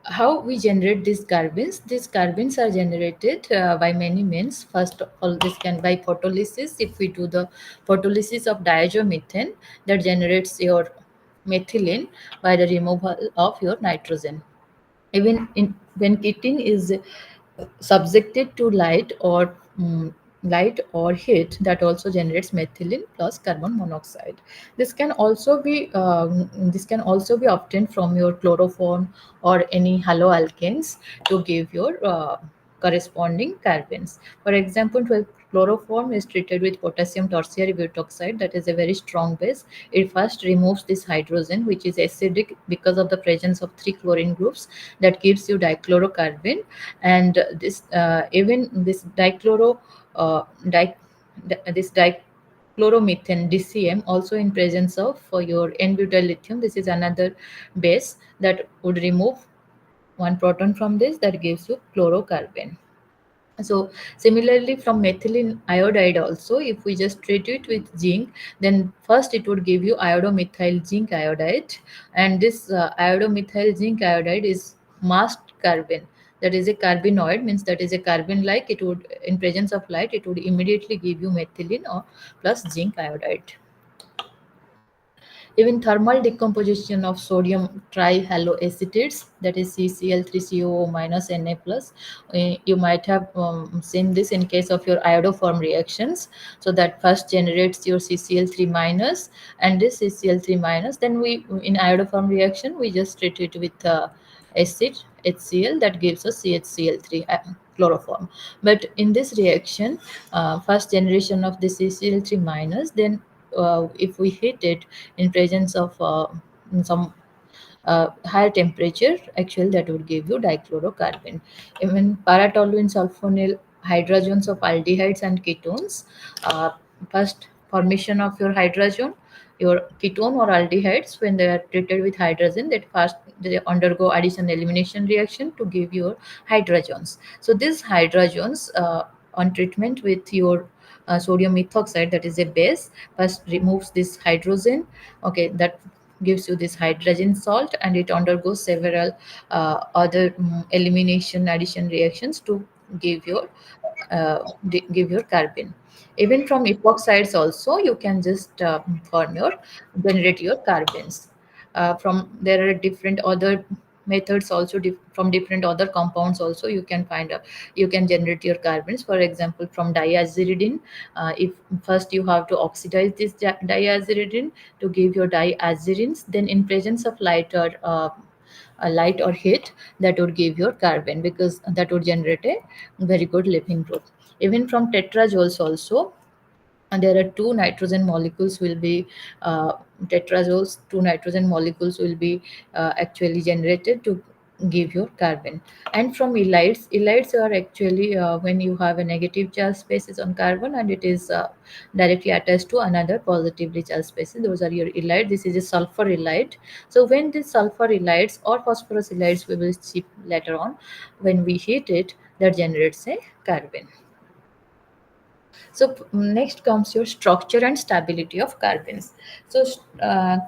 how we generate these carbons are generated by many means. First of all, this can by photolysis. If we do the photolysis of diazomethane, that generates your methylene by the removal of your nitrogen. Even when ketene is subjected to light or heat, that also generates methylene plus carbon monoxide. This can also be obtained from your chloroform or any haloalkanes to give your corresponding carbons. For example, when chloroform is treated with potassium tertiary butoxide, that is a very strong base. It first removes this hydrogen, which is acidic because of the presence of three chlorine groups, that gives you dichlorocarbon. And this even this dichloro di, this dichloromethane DCM, also in presence of your n-butyl lithium, this is another base that would remove one proton from this, that gives you chlorocarbon. So similarly, from methylene iodide also, if we just treat it with zinc, then first it would give you iodomethyl zinc iodide, and this iodomethyl zinc iodide is masked carbon. That is a carbenoid, means that is a carbon like, it would, in presence of light, it would immediately give you methylene or plus zinc iodide. Even thermal decomposition of sodium trihaloacetates, that is CCl3COO minus Na plus, you might have seen this in case of your iodoform reactions. So that first generates your CCl3 minus, and this CCl3 minus, then we, in iodoform reaction, we just treat it with acid HCl, that gives us CHCl3 chloroform. But in this reaction, first generation of the CCl3 minus, then if we heat it in presence of some higher temperature, actually that would give you dichlorocarbon. Even paratoluene sulfonyl hydrogens of aldehydes and ketones, first formation of your hydrogen, your ketone or aldehydes, when they are treated with hydrogen, that first they undergo addition elimination reaction to give your hydrogens. So these hydrogens, on treatment with your sodium methoxide, that is a base, first removes this hydrogen. Okay, that gives you this hydrogen salt, and it undergoes several other elimination addition reactions to give your give your carbon. Even from epoxides also, you can just form your generate your carbons. From there are different other methods also, from different other compounds also, you can find you can generate your carbons. For example, from diaziridine, if first you have to oxidize this diaziridine to give your diazirines, then in presence of light or heat, that would give your carbon, because that would generate a very good living group. Even from tetrazoles also, and there are two nitrogen molecules will be tetrazoles, two nitrogen molecules will be actually generated to give your carbon. And from ylides are actually when you have a negative charge species on carbon and it is directly attached to another positively charged species. Those are your ylides. This is a sulfur ylide. So when this sulfur ylides or phosphorus ylides, we will see later on, when we heat it, that generates a carbon. So next comes your structure and stability of carbons. So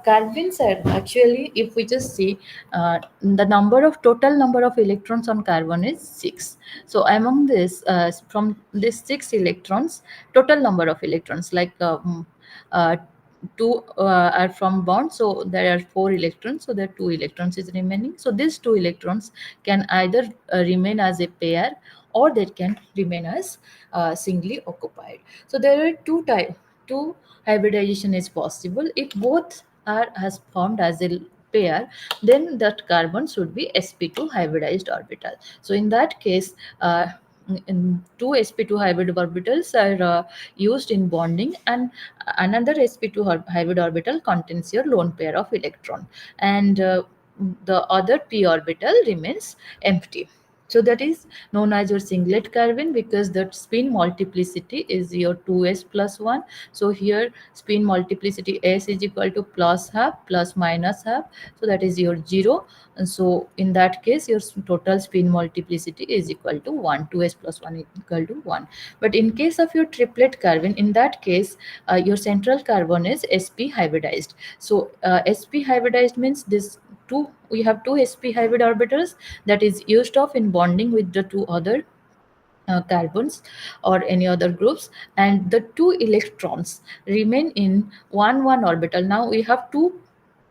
carbons are actually, if we just see, the total number of electrons on carbon is 6. So among this, from these 6 electrons, total number of electrons, like uh, two are from bond, so there are 4 electrons, so there are 2 electrons is remaining. So these 2 electrons can either remain as a pair, or they can remain as singly occupied. So there are two hybridization is possible. If both are has formed as a pair, then that carbon should be sp2 hybridized orbital. So in that case, in two sp2 hybrid orbitals are used in bonding, and another sp2 hybrid orbital contains your lone pair of electron, and the other p orbital remains empty. So that is known as your singlet carbon, because the spin multiplicity is your 2s plus 1. So here spin multiplicity s is equal to plus half plus minus half, so that is your 0. And so in that case, your total spin multiplicity is equal to 1. 2s plus 1 is equal to 1. But in case of your triplet carbon, in that case, your central carbon is sp hybridized. So sp hybridized means this two we have two sp hybrid orbitals that is used of in bonding with the two other carbons or any other groups, and the 2 electrons remain in 1 orbital. Now we have two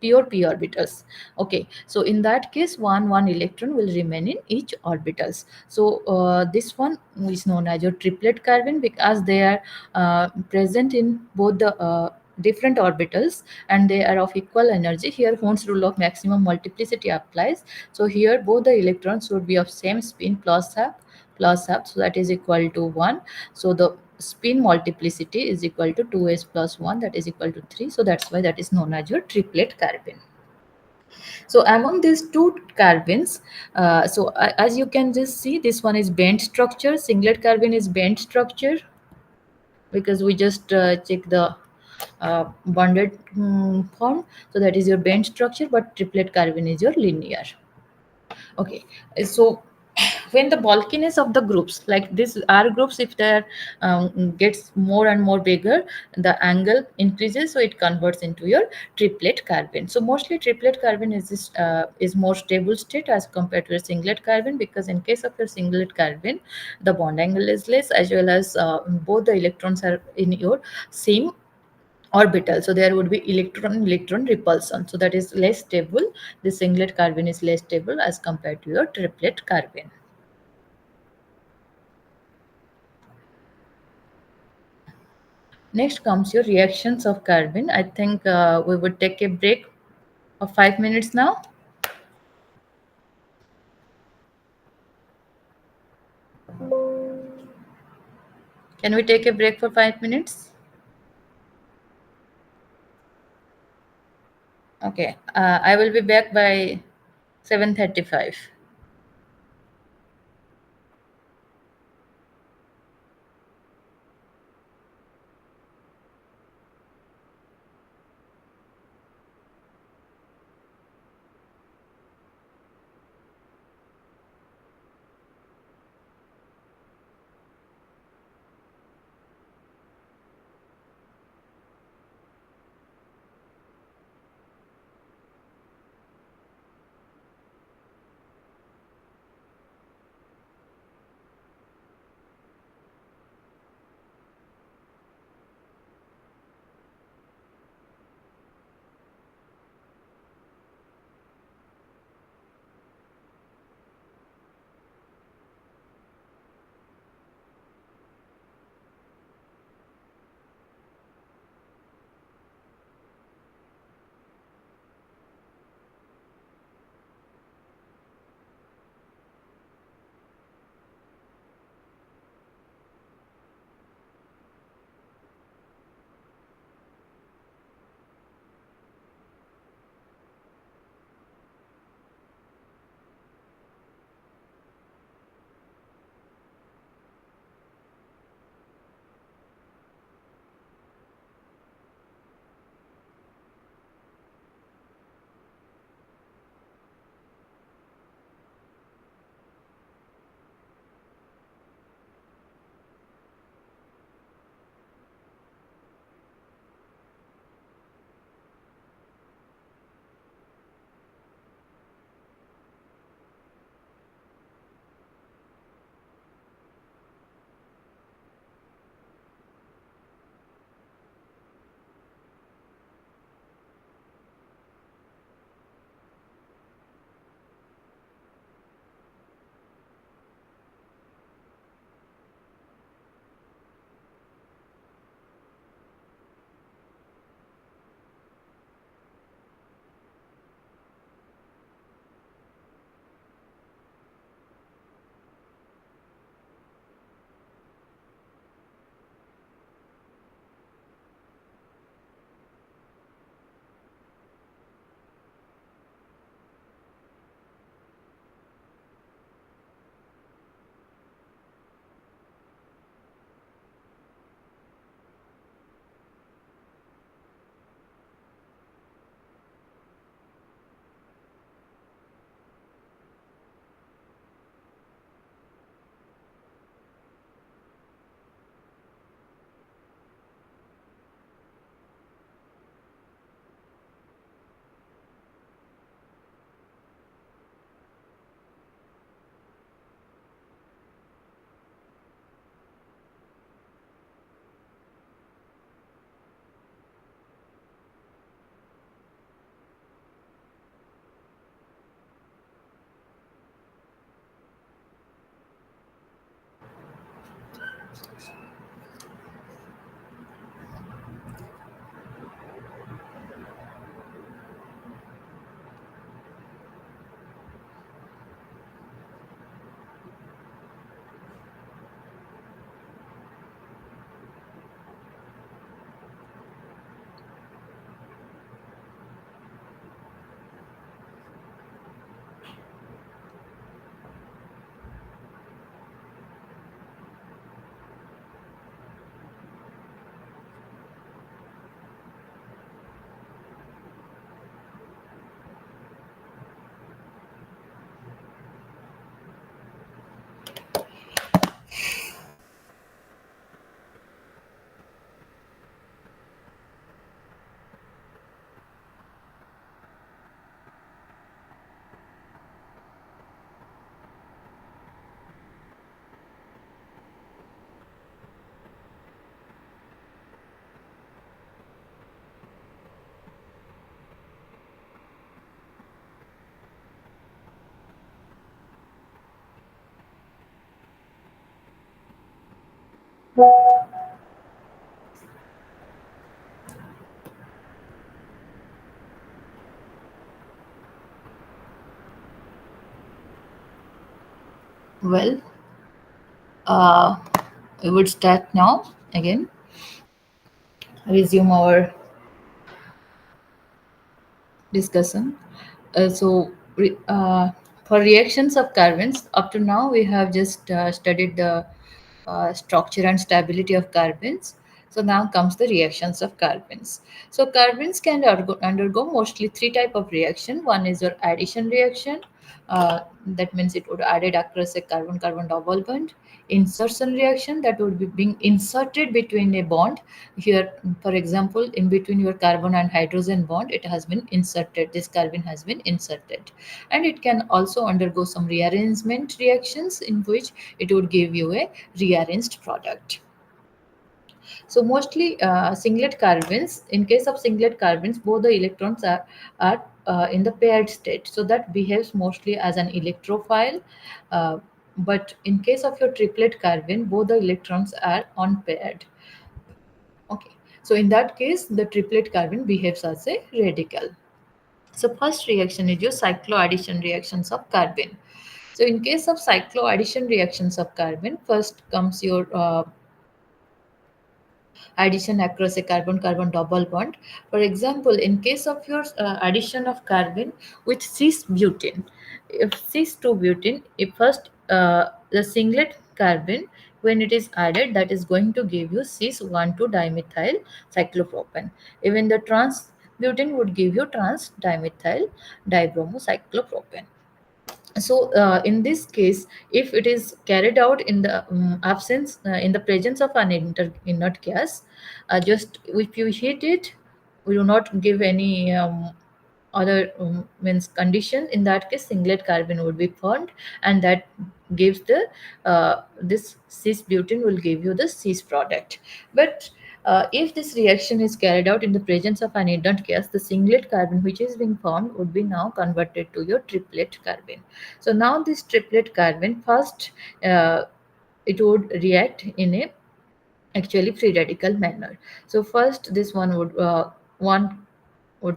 pure p orbitals. Okay, so in that case, one electron will remain in each orbitals. So this one is known as your triplet carbon, because they are present in both the different orbitals, and they are of equal energy. Here Horn's rule of maximum multiplicity applies. So here both the electrons would be of same spin, plus half, so that is equal to 1. So the spin multiplicity is equal to 2s plus 1, that is equal to 3. So that's why that is known as your triplet carbon. So among these two carbons, as you can just see, this one is bent structure, singlet carbon is bent structure, because we just check the bonded form. So that is your bent structure, but triplet carbon is your linear. Okay, so when the bulkiness of the groups, like this R groups, if they gets more and more bigger, the angle increases, so it converts into your triplet carbon. So mostly triplet carbon is more stable state as compared to a singlet carbon, because in case of your singlet carbon, the bond angle is less, as well as both the electrons are in your same orbital, so there would be electron repulsion, so that is less stable. The singlet carbon is less stable as compared to your triplet carbon. Next comes your reactions of carbon. I think we would take a break of 5 minutes now. Can we take a break for 5 minutes? Okay, I will be back by 7:35. Well, uh, we would start now again, resume our discussion. For reactions of carbons, up to now we have just studied the structure and stability of carbons. So now comes the reactions of carbons. So carbons can undergo mostly three type of reaction. One is your addition reaction. That means it would added across a carbon-carbon double bond. Insertion reaction, that would be being inserted between a bond. Here, for example, in between your carbon and hydrogen bond, it has been inserted. This carbon has been inserted, and it can also undergo some rearrangement reactions in which it would give you a rearranged product. So mostly singlet carbons. In case of singlet carbons, both the electrons are in the paired state. So that behaves mostly as an electrophile. Uh, but in case of your triplet carbon, both the electrons are unpaired. Okay. So in that case, the triplet carbon behaves as a radical. So first reaction is your cycloaddition reactions of carbon. So in case of cycloaddition reactions of carbon, first comes your addition across a carbon-carbon double bond. For example, in case of your addition of carbon with cis-butene, if cis-2-butene, if first the singlet carbon, when it is added, that is going to give you cis-1,2-dimethyl cyclopropane. Even the trans-butene would give you trans-dimethyl dibromocyclopropane. So in this case, if it is carried out in the absence in the presence of an inert gas, just if you heat it, we do not give any other means condition. In that case, singlet carbon would be formed, and that gives the this cis butene will give you the cis product. But if this reaction is carried out in the presence of an inert gas, the singlet carbon which is being formed would be now converted to your triplet carbon. So now this triplet carbon, first it would react in a actually free radical manner. So first this one would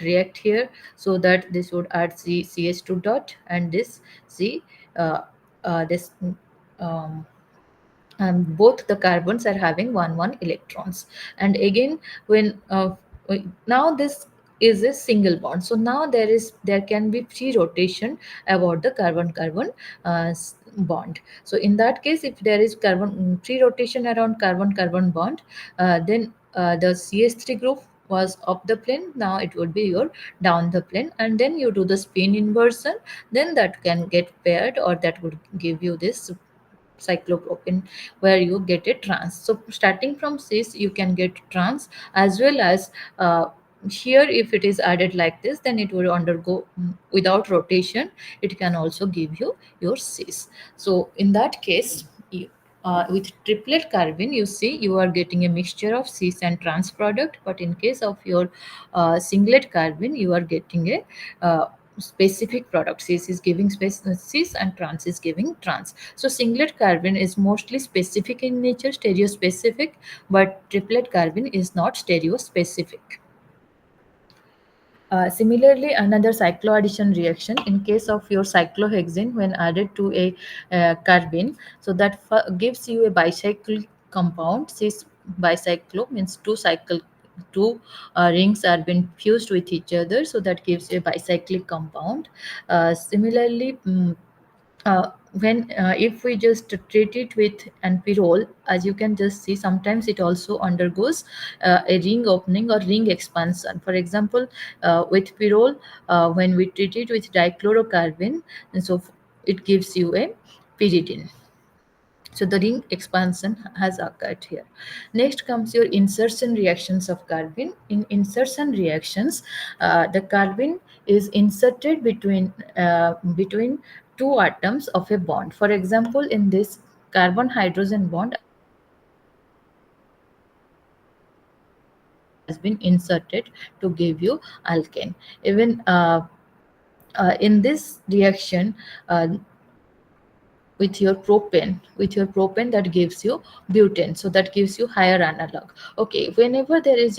react here, so that this would add CH2 dot, and this C uh, this um, both the carbons are having one electrons. And again, when now this is a single bond, so now there can be free rotation about the carbon carbon bond. So in that case, if there is carbon free rotation around carbon carbon bond, then the ch3 group was up the plane, now it would be your down the plane, and then you do the spin inversion, then that can get paired, or that would give you this cyclopropene, where you get a trans. So starting from cis, you can get trans, as well as here if it is added like this, then it will undergo without rotation, it can also give you your cis. So in that case, with triplet carbon, you see you are getting a mixture of cis and trans product, but in case of your singlet carbon, you are getting a specific product. Cis is giving cis, and trans is giving trans. So singlet carbon is mostly specific in nature, stereo specific, but triplet carbon is not stereo specific. Similarly, another cycloaddition reaction in case of your cyclohexane when added to a carbene, so that gives you a bicyclic compound. Cis bicyclo means two rings are being fused with each other, so that gives you a bicyclic compound. Similarly, when if we just treat it with anpirol, as you can just see, sometimes it also undergoes a ring opening or ring expansion. For example, with pyrrole, when we treat it with dichlorocarbon, and so it gives you a pyridine. So the ring expansion has occurred here. Next comes your insertion reactions of carbene. In insertion reactions, the carbene is inserted between two atoms of a bond. For example, in this carbon hydrogen bond, has been inserted to give you alkane. Even in this reaction, uh, with your propane that gives you butane, so that gives you higher analog. Okay, whenever there is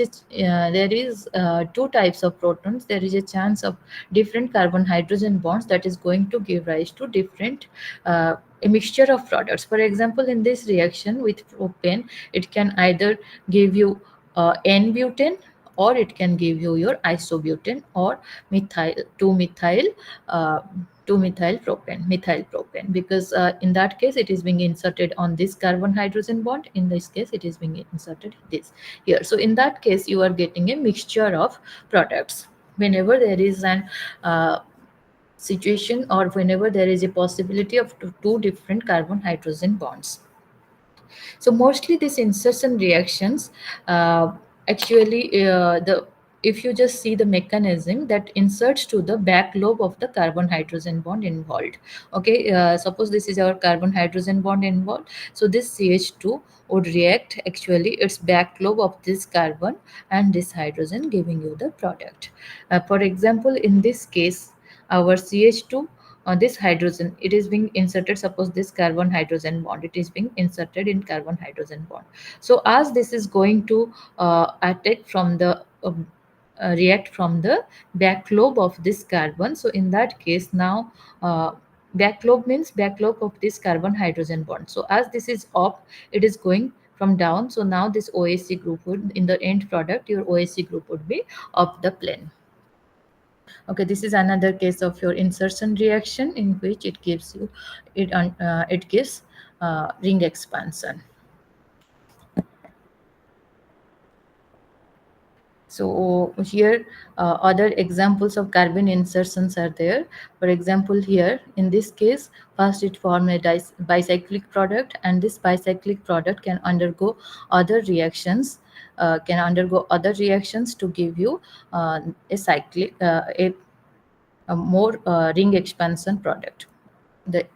two types of protons, there is a chance of different carbon hydrogen bonds that is going to give rise to different a mixture of products. For example, in this reaction with propane, it can either give you n-butane, or it can give you your isobutane, or methyl 2-methyl uh, 2-methyl propane, methyl propane, because in that case it is being inserted on this carbon hydrogen bond. In this case it is being inserted this here. So in that case you are getting a mixture of products. Whenever there is an situation, or whenever there is a possibility of two different carbon hydrogen bonds. So mostly these insertion reactions, uh, actually the if you just see the mechanism that inserts to the back lobe of the carbon hydrogen bond involved. Okay, suppose this is our carbon hydrogen bond involved, so this CH2 would react actually its back lobe of this carbon and this hydrogen, giving you the product. For example, in this case, our CH2, this hydrogen, it is being inserted, suppose this carbon hydrogen bond, it is being inserted in carbon hydrogen bond. So as this is going to attack from the react from the back lobe of this carbon, so in that case now back lobe means back lobe of this carbon hydrogen bond. So as this is up, it is going from down, so now this OAC group would, in the end product, your OAC group would be up the plane. Okay, this is another case of your insertion reaction in which it gives you it gives ring expansion. So here other examples of carbon insertions are there. For example, here in this case, first it forms a bicyclic product, and this bicyclic product can undergo other reactions, to give you a cyclic a more ring expansion product. The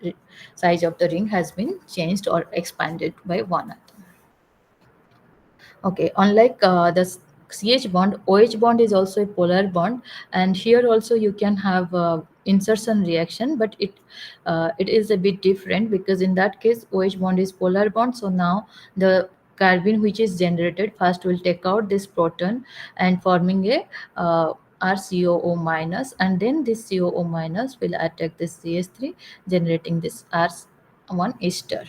size of the ring has been changed or expanded by one atom. Okay, unlike the CH bond, OH bond is also a polar bond, and here also you can have insertion reaction, but it is a bit different, because in that case OH bond is polar bond. So now the carbon which is generated first will take out this proton and forming a RCOO minus, and then this COO minus will attack this CH3, generating this R1 ester.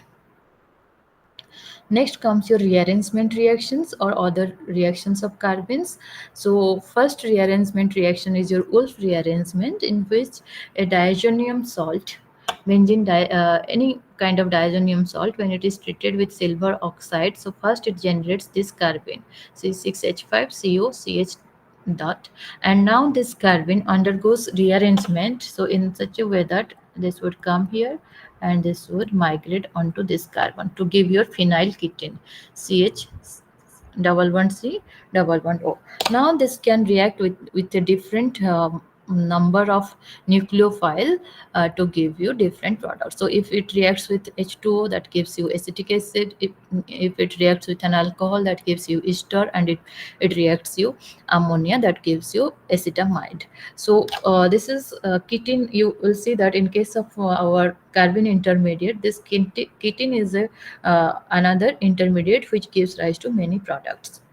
Next comes your rearrangement reactions or other reactions of carbons. So first rearrangement reaction is your Wolff rearrangement, in which a diazonium salt, any kind of diazonium salt, when it is treated with silver oxide, so first it generates this carbon C6H5COCH dot, and now this carbon undergoes rearrangement, so in such a way that this would come here and this would migrate onto this carbon to give your phenyl ketene CH double one C double one O. Now this can react with a different number of nucleophile to give you different products. So if it reacts with H2O, that gives you acetic acid. If it reacts with an alcohol, that gives you ester, and it reacts you ammonia, that gives you acetamide. So this is ketene. You will see that in case of our carbon intermediate, this ketene is another intermediate which gives rise to many products.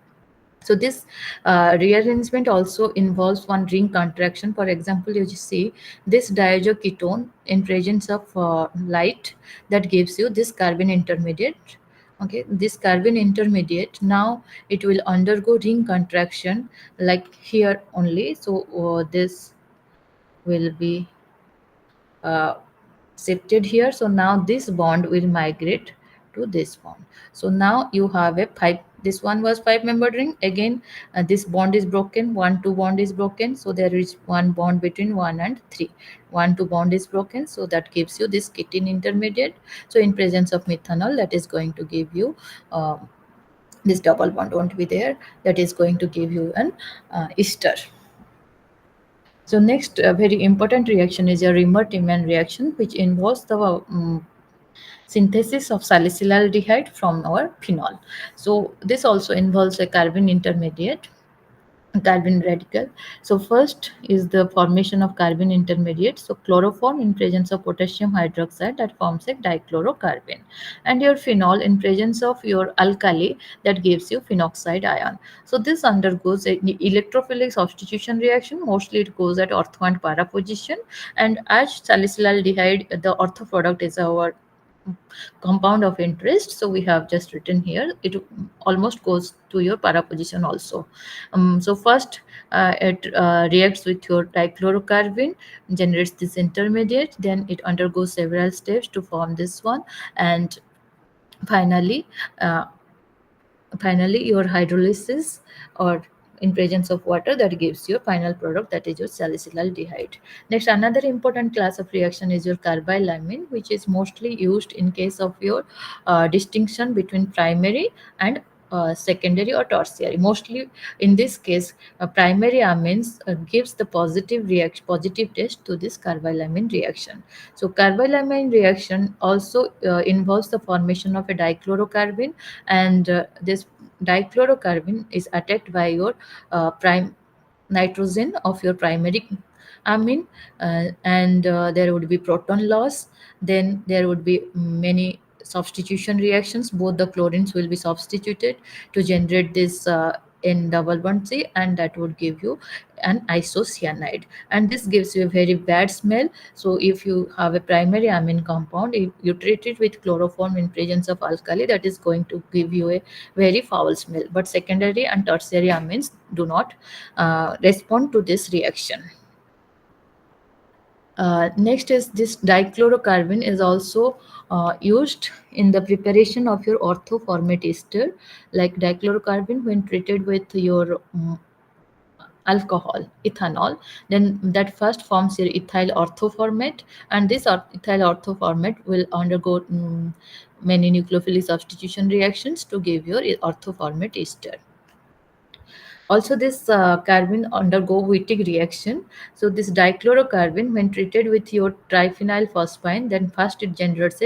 So this rearrangement also involves one ring contraction. For example, you just see this diazoketone in presence of light, that gives you this carbon intermediate. Okay, this carbon intermediate, now it will undergo ring contraction like here only. So this will be uh, shifted here. So now this bond will migrate to this bond. So now you have a five, this one was 5-membered ring again. This bond is broken, 1 2 bond is broken, so there is one bond between 1 and 3. 1 2 bond is broken, so that gives you this ketene intermediate. So in presence of methanol, that is going to give you this double bond won't be there, that is going to give you an ester. So next very important reaction is a Riemer-Tiemann reaction, which involves the synthesis of salicylaldehyde from our phenol. So this also involves a carbon intermediate. carbon radical. So first is the formation of carbon intermediate. So chloroform in presence of potassium hydroxide that forms a dichlorocarbon, and your phenol in presence of your alkali that gives you phenoxide ion. So this undergoes an electrophilic substitution reaction. Mostly it goes at ortho and para position, and as salicylaldehyde, the ortho product is our compound of interest, so we have just written here it almost goes to your para position also. So first it reacts with your dichlorocarbon, generates this intermediate, then it undergoes several steps to form this one, and finally uh, finally your hydrolysis or in presence of water that gives you a final product, that is your salicylaldehyde. Next, another important class of reaction is your carbylamine, which is mostly used in case of your distinction between primary and secondary or tertiary. Mostly in this case, primary amines gives the positive test to this carbylamine reaction. So carbylamine reaction also involves the formation of a dichlorocarbon, and this dichlorocarbon is attacked by your prime nitrogen of your primary amine, and there would be proton loss. Then there would be many substitution reactions. Both the chlorines will be substituted to generate this N double bond C, and that would give you an isocyanide, and this gives you a very bad smell. So if you have a primary amine compound, if you treat it with chloroform in presence of alkali, that is going to give you a very foul smell, but secondary and tertiary amines do not respond to this reaction. Next is this dichlorocarbon is also used in the preparation of your orthoformate ester, like dichlorocarbon when treated with your alcohol, ethanol, then that first forms your ethyl orthoformate, and this ethyl orthoformate will undergo many nucleophilic substitution reactions to give your orthoformate ester. Also, this carbon undergo Wittig reaction. So this dichlorocarbon, when treated with your triphenyl phosphine, then first it generates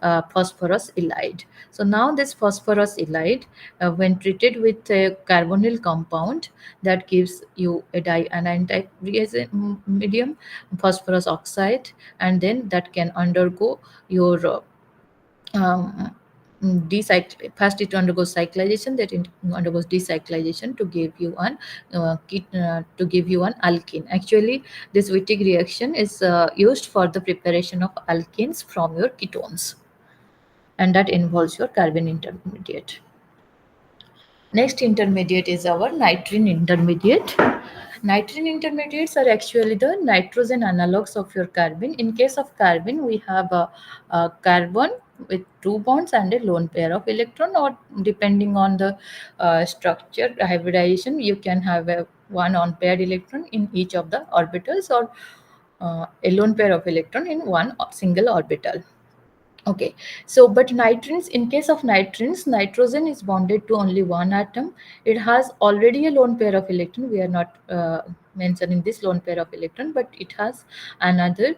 a phosphorus halide. So now this phosphorus halide, when treated with a carbonyl compound, that gives you a dianion type reagent medium, phosphorus oxide, and then that can undergo your um, first it undergoes cyclization, that it undergoes decyclization to give you an to give you an alkene. Actually, this Wittig reaction is used for the preparation of alkenes from your ketones, and that involves your carbon intermediate. Next intermediate is our nitrogen intermediate. Nitrogen intermediates are actually the nitrogen analogs of your carbon. In case of carbon, we have a carbon with two bonds and a lone pair of electron, or depending on the structure hybridization, you can have a one unpaired electron in each of the orbitals, or a lone pair of electron in one single orbital. Okay, so but nitrogens, in case of nitrogens, nitrogen is bonded to only one atom. It has already a lone pair of electron. We are not mentioning this lone pair of electron, but it has another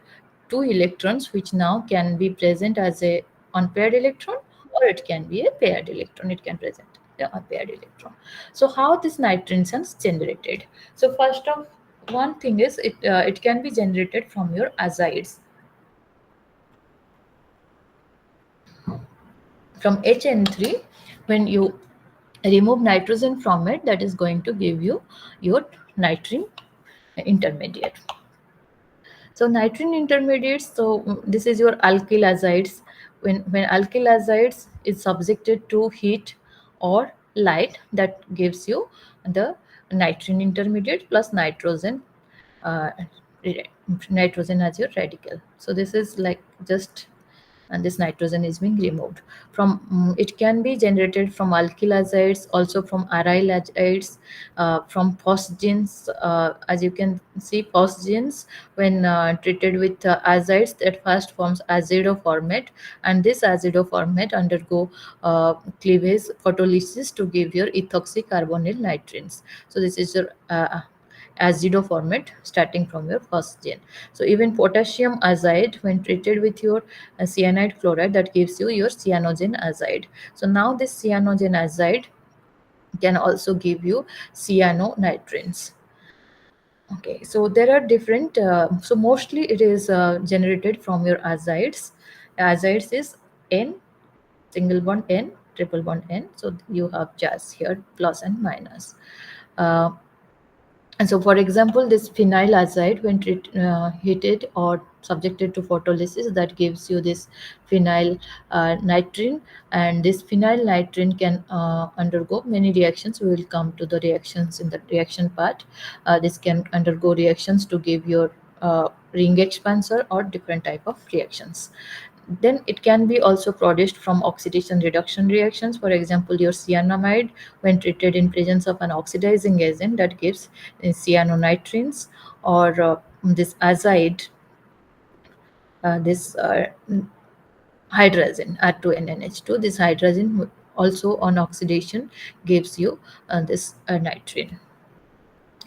two electrons, which now can be present as a unpaired electron, or it can be a paired electron. It can present a paired electron. So how this nitrogen is generated? So first of one thing is it can be generated from your azides. From HN3, when you remove nitrogen from it, that is going to give you your nitrogen intermediate. So nitrogen intermediates, so this is your alkyl azides. When alkyl azides is subjected to heat or light, that gives you the nitrogen intermediate plus nitrogen, uh, nitrogen as your radical. So this is like just, and this nitrogen is being removed from it can be generated from alkyl azides, also from aryl azides, from phosgenes. As you can see, phosgenes when treated with azides, that first forms azidoformate, and this azidoformate undergo cleavage photolysis to give your ethoxycarbonyl nitrins. So this is your azidoformate starting from your first gene. So even potassium azide, when treated with your cyanide chloride, that gives you your cyanogen azide. So now this cyanogen azide can also give you cyanonitrins. Okay, so there are different, so mostly it is generated from your azides. Azides is N, single bond N, triple bond N. So you have just here plus and minus. Uh, and so, for example, this phenyl azide, when heated or subjected to photolysis, that gives you this phenyl nitrin, and this phenyl nitrin can undergo many reactions. We will come to the reactions in the reaction part. This can undergo reactions to give your ring expansor or different type of reactions. Then it can be also produced from oxidation reduction reactions. For example, your cyanamide, when treated in presence of an oxidizing agent, that gives cyanonitrins, or this azide, this hydrogen R2NNH2. This hydrogen also on oxidation gives you this nitrin.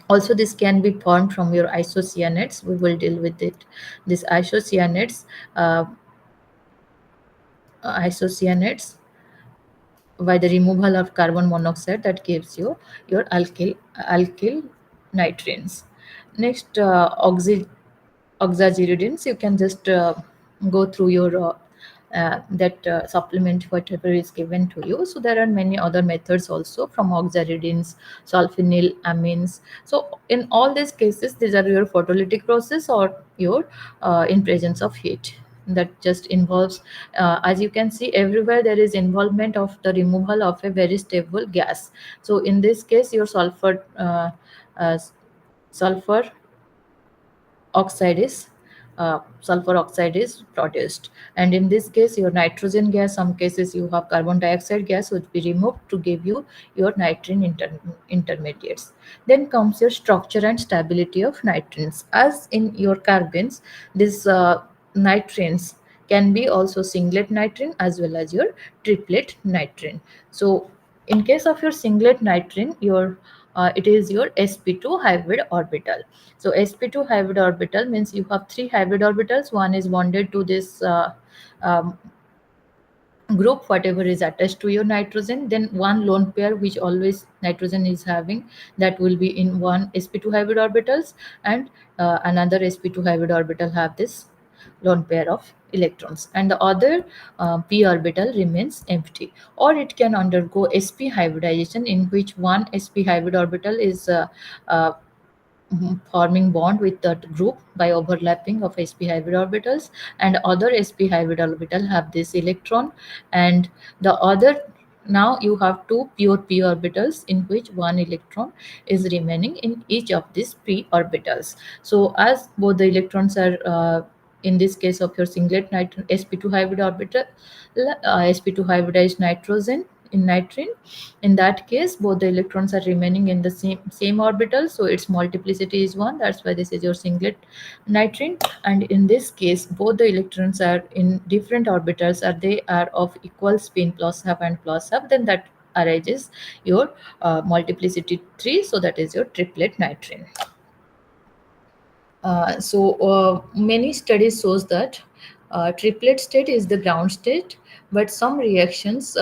Also, this can be formed from your isocyanates. We will deal with it. This uh, isocyanates, by the removal of carbon monoxide, that gives you your alkyl nitrins. Next, oxaziridins. You can just go through your that supplement whatever is given to you. So there are many other methods also, from oxaziridins, sulfonyl amines. So in all these cases, these are your photolytic process or your in presence of heat. That just involves, as you can see, everywhere there is involvement of the removal of a very stable gas. So in this case, your uh, sulfur oxide is sulfur oxide is produced, and in this case your nitrogen gas, some cases you have carbon dioxide gas, would be removed to give you your intermediates. Then comes your structure and stability of nitrins. As in your carbons, this nitrins can be also singlet nitrin as well as your triplet nitrin. So in case of your singlet nitrin, your it is your sp2 hybrid orbital. So sp2 hybrid orbital means you have three hybrid orbitals. One is bonded to this um, group whatever is attached to your nitrogen. Then one lone pair which always nitrogen is having, that will be in one sp2 hybrid orbitals, and another sp2 hybrid orbital have this lone pair of electrons, and the other p orbital remains empty. Or it can undergo sp hybridization, in which one sp hybrid orbital is uh, forming bond with that group by overlapping of sp hybrid orbitals, and other sp hybrid orbital have this electron, and the other, now you have two pure p orbitals in which one electron is remaining in each of these p orbitals. So as both the electrons are in this case of your singlet sp2 hybrid orbital, sp2 hybridized nitrogen in nitrin, in that case both the electrons are remaining in the same orbital, so its multiplicity is 1. That's why this is your singlet nitrin. And in this case both the electrons are in different orbitals, are they are of equal spin, plus half and plus half, then that arises your multiplicity 3, so that is your triplet nitrin. Many studies shows that triplet state is the ground state, but some reactions,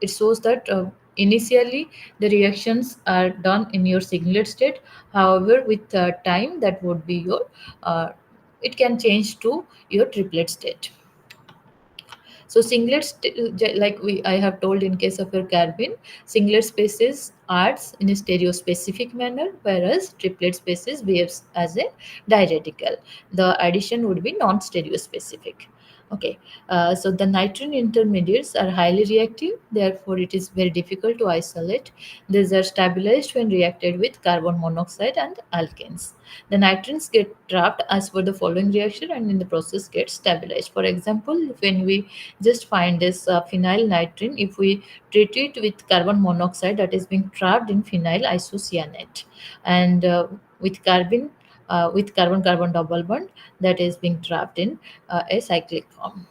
it shows that initially the reactions are done in your singlet state. However, with time, that would be your it can change to your triplet state. So like I have told, in case of your carbene, singlet species acts in a stereospecific manner, whereas triplet species behaves as a diradical. The addition would be non-stereospecific. Okay, so the nitrogen intermediates are highly reactive, therefore it is very difficult to isolate. These are stabilized when reacted with carbon monoxide and alkanes. The nitrins get trapped as per the following reaction, and in the process get stabilized. For example, when we just find this phenyl nitrin, if we treat it with carbon monoxide, that is being trapped in phenyl isocyanate, and with carbon carbon double bond, that is being trapped in a cyclic form.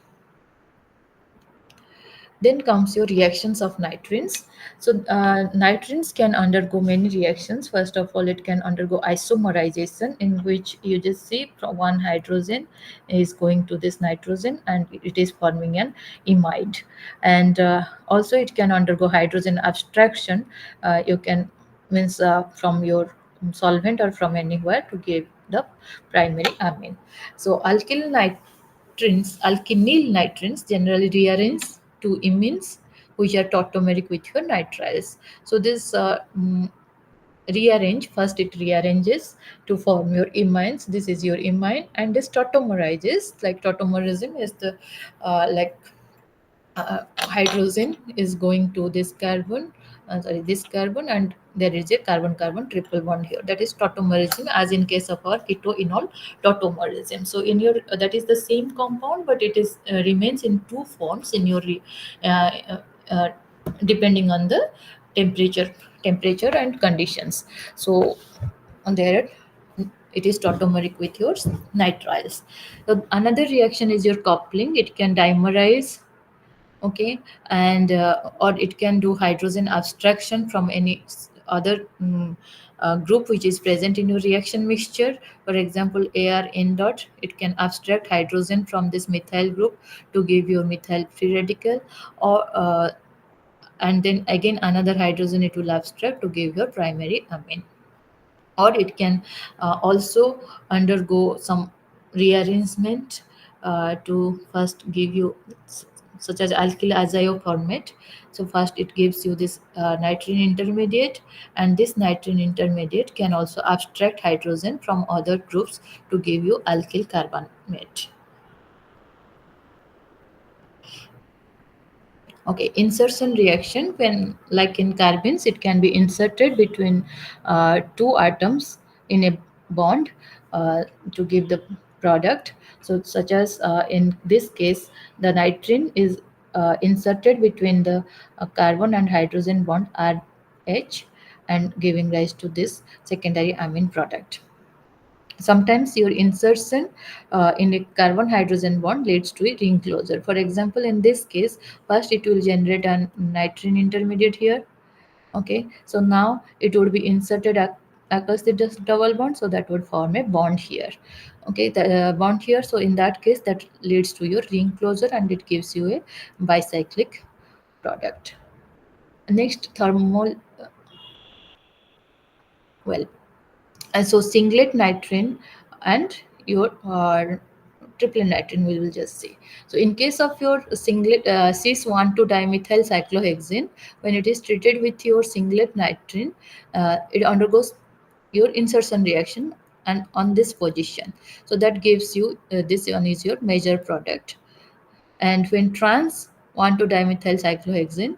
Then comes your reactions of nitrins. So nitrins can undergo many reactions. First of all, it can undergo isomerization, in which you just see one hydrogen is going to this nitrogen and it is forming an imide. And also it can undergo hydrogen abstraction. You can means from your solvent or from anywhere to give the primary amine. So alkynyl nitrins generally rearrange to imines which are tautomeric with your nitriles. So this rearrange, first it rearranges to form your imines. This is your imine, and this tautomerizes, like tautomerism is the like hydrogen is going to this carbon, this carbon, and there is a carbon carbon triple bond here, that is tautomerism, as in case of our ketoenol tautomerism. So in your that is the same compound, but it is remains in two forms in your uh, uh, uh, depending on the temperature temperature and conditions. So on there it is tautomeric with your nitriles. So another reaction is your coupling. It can dimerize, okay, and or it can do hydrogen abstraction from any other group which is present in your reaction mixture. For example, AR N dot, it can abstract hydrogen from this methyl group to give your methyl free radical, or and then again another hydrogen it will abstract to give your primary amine. Or it can also undergo some rearrangement to first give you such as alkyl azio format. So first it gives you this nitrogen intermediate, and this nitrogen intermediate can also abstract hydrogen from other groups to give you alkyl carbonate. Okay, insertion reaction, when like in carbons, it can be inserted between two atoms in a bond to give the product. So, such as in this case, the nitrogen is inserted between the carbon and hydrogen bond RH, and giving rise to this secondary amine product. Sometimes your insertion in a carbon hydrogen bond leads to a ring closure. For example, in this case, first it will generate a nitrogen intermediate here. Okay, so now it would be inserted across the double bond, so that would form a bond here. Okay, the bond here. So in that case, that leads to your ring closure, and it gives you a bicyclic product. Next, thermal, well, and so singlet nitrine and your triplet nitrine, we will just see. So in case of your singlet cis 1,2 dimethyl cyclohexane, when it is treated with your singlet nitrine, it undergoes your insertion reaction and on this position. So that gives you this one is your major product. And when trans 1,2 dimethyl cyclohexane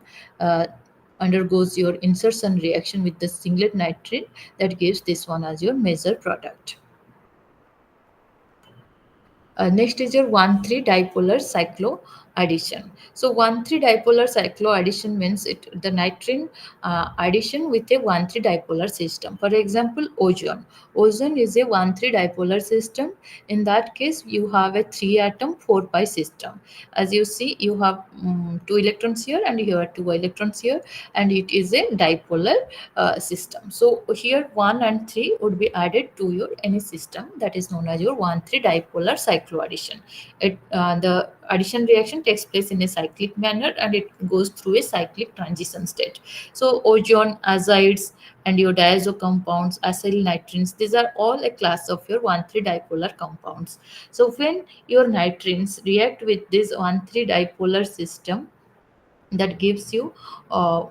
undergoes your insertion reaction with the singlet nitrine, that gives this one as your major product. Next is your 1,3 dipolar cyclo addition. So 1,3 dipolar cyclo addition means it the nitrine addition with a 1,3 dipolar system. For example, ozone. Ozone is a 1,3 dipolar system. In that case, you have a 3 atom 4 pi system. As you see, you have 2 electrons here and you have 2 electrons here, and it is a dipolar system. So here 1 and 3 would be added to your any system, that is known as your 1,3 dipolar cycloaddition. The addition reaction takes place in a cyclic manner, and it goes through a cyclic transition state. So ozone, azides, and your diazo compounds, acyl nitrins, these are all a class of your 1,3 dipolar compounds. So when your nitrins react with this 1,3 dipolar system, that gives you uh,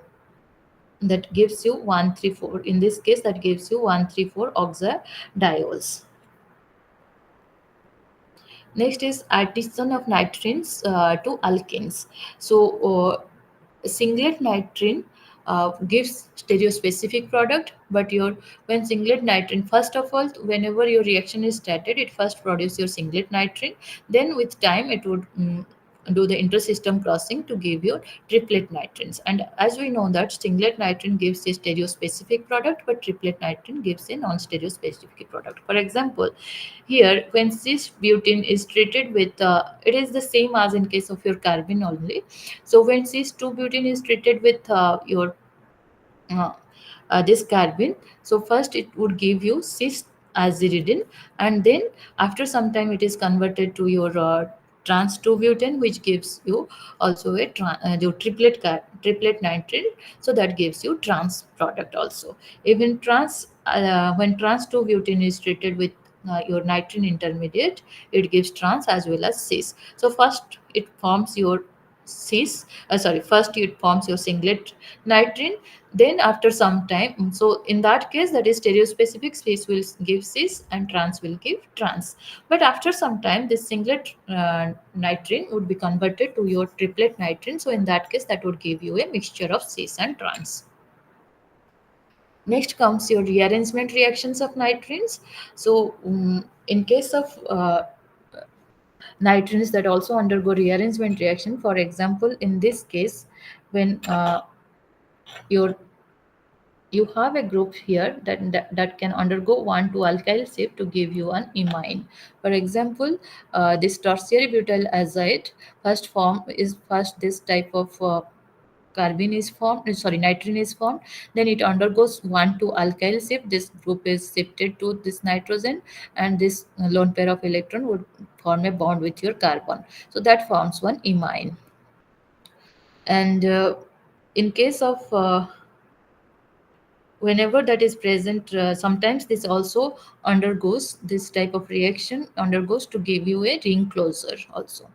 134. In this case, that gives you 134 oxidiols. Next is addition of nitrins to alkenes. So singlet nitrine gives stereospecific product, but your when singlet nitrine, first of all, whenever your reaction is started, it first produces your singlet nitrine. Then with time, it would do the intersystem crossing to give you triplet nitrins. And as we know that singlet nitrin gives a stereospecific product, but triplet nitrin gives a non-stereospecific product. For example, here when cis butene is treated with, it is the same as in case of your carbon only. So when cis 2 butene is treated with your uh, this carbon, so first it would give you cis aziridine, and then after some time it is converted to your trans 2 butane, which gives you also a your triplet nitrate, so that gives you trans product also. Even trans when trans 2 butane is treated with your nitrogen intermediate, it gives trans as well as cis. So first it forms your cis, first it forms your singlet nitrine, then after some time, so in that case, that is stereospecific, cis will give cis and trans will give trans. But after some time, this singlet nitrine would be converted to your triplet nitrine. So in that case, that would give you a mixture of cis and trans. Next comes your rearrangement reactions of nitrines. So in case of nitrines that also undergo rearrangement reaction, for example, in this case, when your you have a group here that can undergo 1,2 alkyl shift to give you an imine. For example, this tertiary butyl azide first this type of carbene is formed, nitrogen is formed, then it undergoes 1,2 alkyl shift. This group is shifted to this nitrogen, and this lone pair of electron would form a bond with your carbon. So that forms one imine. And in case of whenever that is present, sometimes this also undergoes this type of reaction undergoes to give you a ring closure also.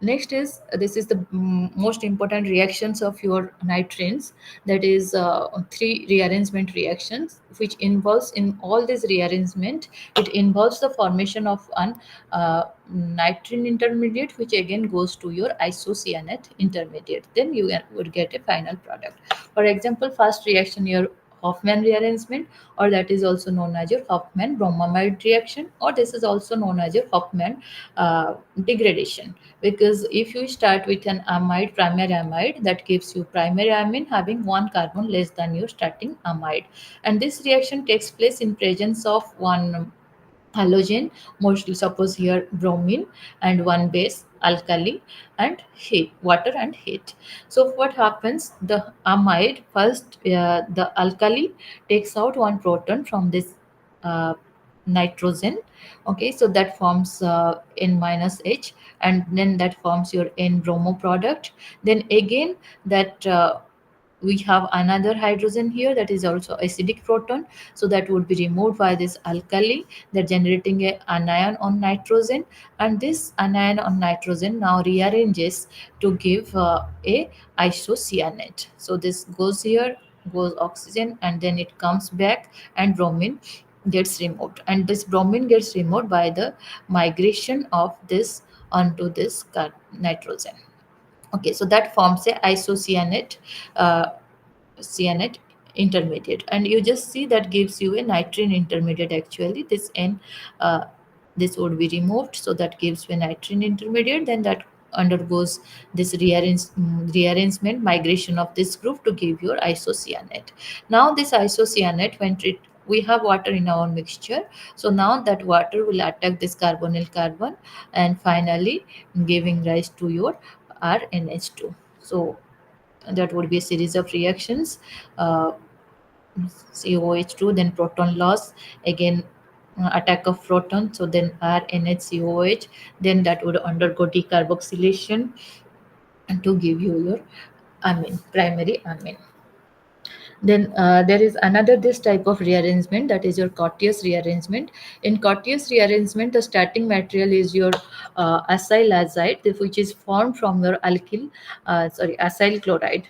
Next is this is the most important reactions of your nitrins, that is three rearrangement reactions, which involves in all this rearrangement, it involves the formation of an nitrine intermediate, which again goes to your isocyanate intermediate, then you would get a final product. For example, first reaction, your Hoffman rearrangement, or that is also known as your Hoffman bromamide reaction, or this is also known as your Hoffman degradation. Because if you start with an amide, primary amide, that gives you primary amine having one carbon less than your starting amide, and this reaction takes place in presence of one halogen, mostly suppose here bromine, and one base alkali, and heat, water and heat. So what happens, the amide first, the alkali takes out one proton from this uh, nitrogen. Okay, so that forms n minus h, and then that forms your n bromo product. Then again that we have another hydrogen here, that is also acidic proton, so that would be removed by this alkali, that generating a anion on nitrogen, and this anion on nitrogen now rearranges to give a isocyanate. So this goes here, goes oxygen, and then it comes back, and bromine gets removed, and this bromine gets removed by the migration of this onto this nitrogen. Okay, so that forms a isocyanate uh, cyanate intermediate, and you just see that gives you a nitrine intermediate. Actually this n, uh, this would be removed, so that gives you a nitrine intermediate, then that undergoes this rearrangement migration of this group to give your isocyanate. Now this isocyanate, when we have water in our mixture, so now that water will attack this carbonyl carbon, and finally giving rise to your RNH2. So that would be a series of reactions, uh, COH2, then proton loss, again attack of proton, so then RNHCOH, then that would undergo decarboxylation to give you your amine, primary amine. Then there is another this type of rearrangement, that is your Courtius rearrangement. In Courtius rearrangement, the starting material is your acyl azide, which is formed from your acyl chloride,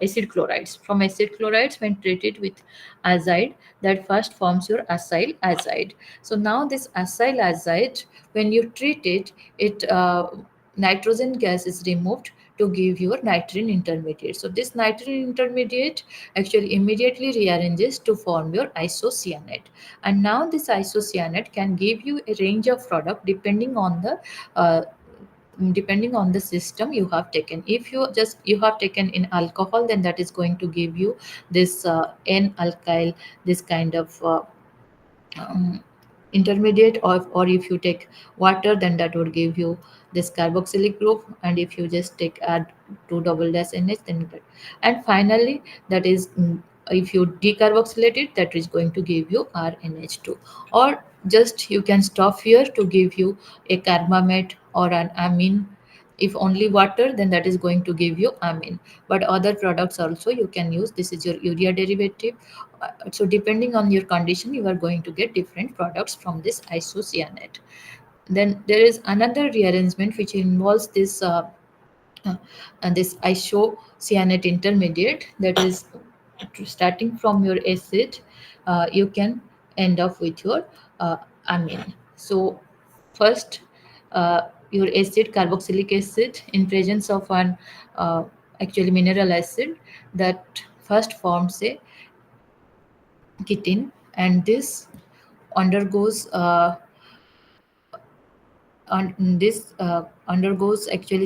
acid chlorides. From acid chlorides, when treated with azide, that first forms your acyl azide. So now this acyl azide, when you treat it, it nitrogen gas is removed to give your nitrogen intermediate. So this nitrogen intermediate actually immediately rearranges to form your isocyanate. And now this isocyanate can give you a range of product depending on the uh, depending on the system you have taken. If you have taken in alcohol, then that is going to give you this n alkyl, this kind of um, intermediate, or if you take water, then that would give you this carboxylic group, and if you just take add 2 double dash nh, then and finally that is if you decarboxylate it, that is going to give you rnh2. Or just you can stop here to give you a carbamate or an amine. If only water, then that is going to give you amine, but other products also you can use. This is your urea derivative. So depending on your condition, you are going to get different products from this isocyanate. Then there is another rearrangement which involves uh, this isocyanate intermediate, that is starting from your acid, you can end up with your amine. So first, your acid, carboxylic acid, in presence of an actually mineral acid, that first forms a ketene, and this undergoes undergoes actually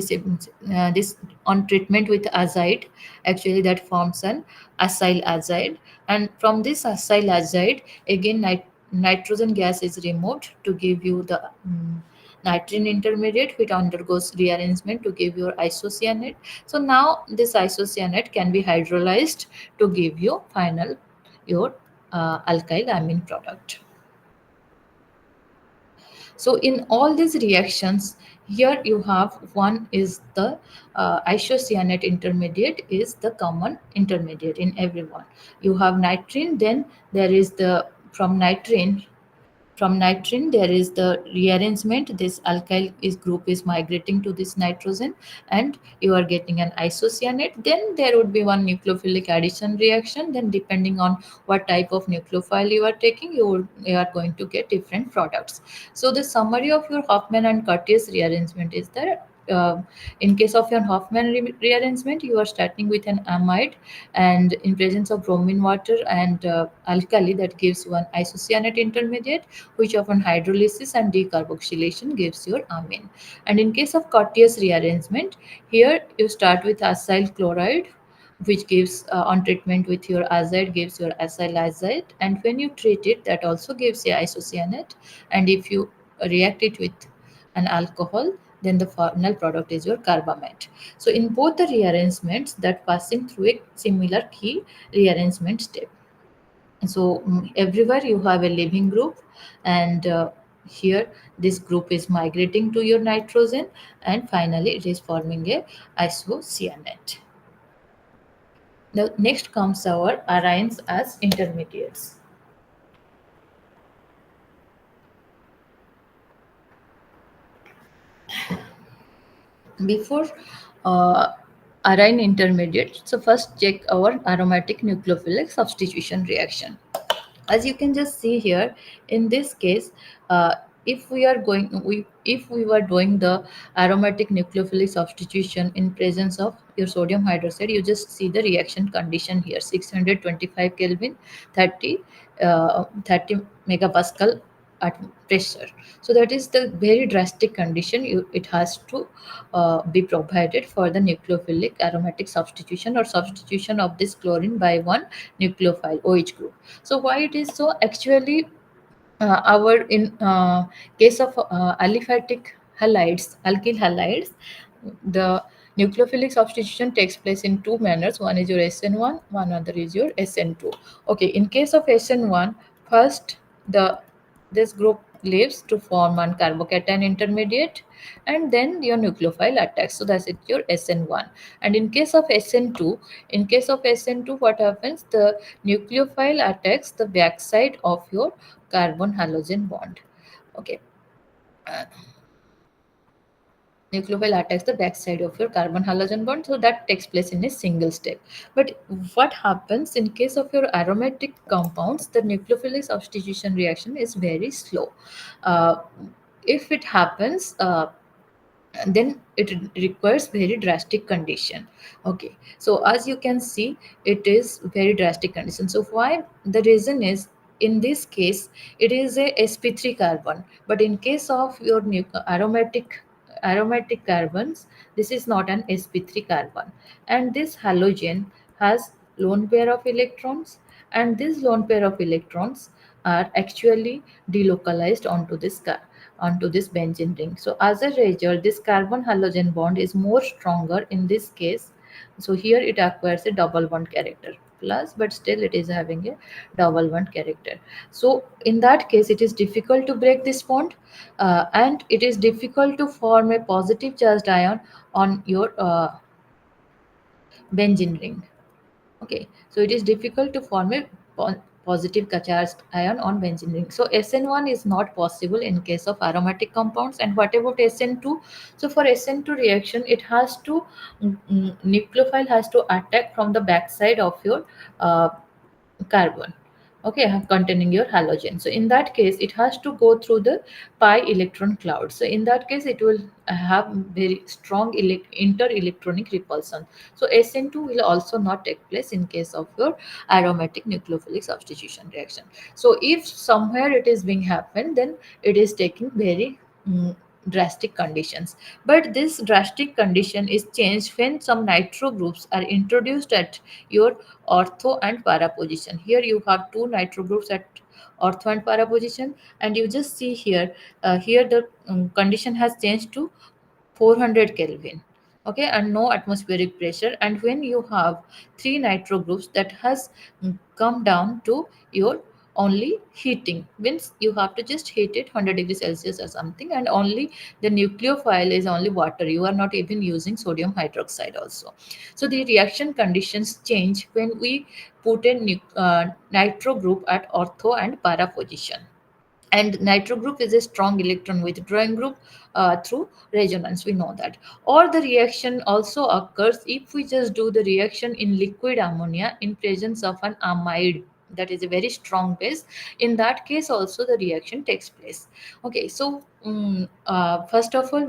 this on treatment with azide, actually that forms an acyl azide, and from this acyl azide again nitrogen gas is removed to give you the nitrogen intermediate, which undergoes rearrangement to give your isocyanate. So now this isocyanate can be hydrolyzed to give you final your alkyl amine product. So in all these reactions, here you have one is the isocyanate intermediate is the common intermediate in everyone. You have nitrine, then there is the from nitrogen, there is the rearrangement. This alkyl is group is migrating to this nitrogen, and you are getting an isocyanate. Then there would be one nucleophilic addition reaction. Then depending on what type of nucleophile you are taking, you are going to get different products. So the summary of your Hoffman and Curtius rearrangement is that in case of your Hoffman rearrangement, you are starting with an amide, and in presence of bromine water and alkali, that gives you an isocyanate intermediate, which upon hydrolysis and decarboxylation gives your amine. And in case of Curtius rearrangement, here you start with acyl chloride, which gives on treatment with your azide gives your acyl azide, and when you treat it, that also gives you isocyanate, and if you react it with an alcohol, then the final product is your carbamate. So in both the rearrangements, that passing through a similar key rearrangement step. So everywhere you have a leaving group, and here this group is migrating to your nitrogen, and finally it is forming a isocyanate. Now next comes our arynes as intermediates. Before uh, aryne intermediate, so first check our aromatic nucleophilic substitution reaction. As you can just see here, in this case, if we are going we if we were doing the aromatic nucleophilic substitution in presence of your sodium hydroxide, you just see the reaction condition here: 625 kelvin, 30 megapascal at pressure. So that is the very drastic condition it has to be provided for the nucleophilic aromatic substitution, or substitution of this chlorine by one nucleophile OH group. So why it is so? Actually, our in case of aliphatic halides, alkyl halides, the nucleophilic substitution takes place in two manners. One is your SN1, one other is your SN2. Okay, in case of SN1, first the this group leaves to form one carbocation intermediate, and then your nucleophile attacks. So that's it, your SN1. And in case of SN2, what happens? The nucleophile attacks the backside of your carbon halogen bond. Okay. Uh, Nucleophile attacks the backside of your carbon halogen bond, so that takes place in a single step. But what happens in case of your aromatic compounds? The nucleophilic substitution reaction is very slow. uh, if it happens, then it requires very drastic condition. Okay, so as you can see, it is very drastic condition. So why? The reason is, in this case it is a sp3 carbon, but in case of your aromatic aromatic carbons. This is not an sp3 carbon, and this halogen has lone pair of electrons, and this lone pair of electrons are actually delocalized onto this benzene ring. So as a result, this carbon halogen bond is more stronger in this case. So here it acquires a double bond character plus, but still it is having a double bond character. So in that case, it is difficult to break this bond, and it is difficult to form a positive charged ion on your benzene ring. Okay, so it is difficult to form a positive charged ion on benzene ring. So SN1 is not possible in case of aromatic compounds. And what about SN2? So for SN2 reaction, it has to nucleophile has to attack from the backside of your uh, carbon, okay, containing your halogen. So in that case, it has to go through the pi electron cloud. So in that case, it will have very strong inter-electronic repulsion. So SN2 will also not take place in case of your aromatic nucleophilic substitution reaction. So if somewhere it is being happened, then it is taking very drastic conditions. But this drastic condition is changed when some nitro groups are introduced at your ortho and para position. Here you have two nitro groups at ortho and para position, and you just see here, here the condition has changed to 400 Kelvin, okay, and no atmospheric pressure. And when you have three nitro groups, that has come down to your only heating, means you have to just heat it 100 degrees Celsius or something, and only the nucleophile is only water. You are not even using sodium hydroxide also. So the reaction conditions change when we put a nitro group at ortho and para position. And nitro group is a strong electron withdrawing group through resonance, we know that. Or the reaction also occurs if we just do the reaction in liquid ammonia in presence of an amide, that is a very strong base. In that case also the reaction takes place. Okay, so first of all,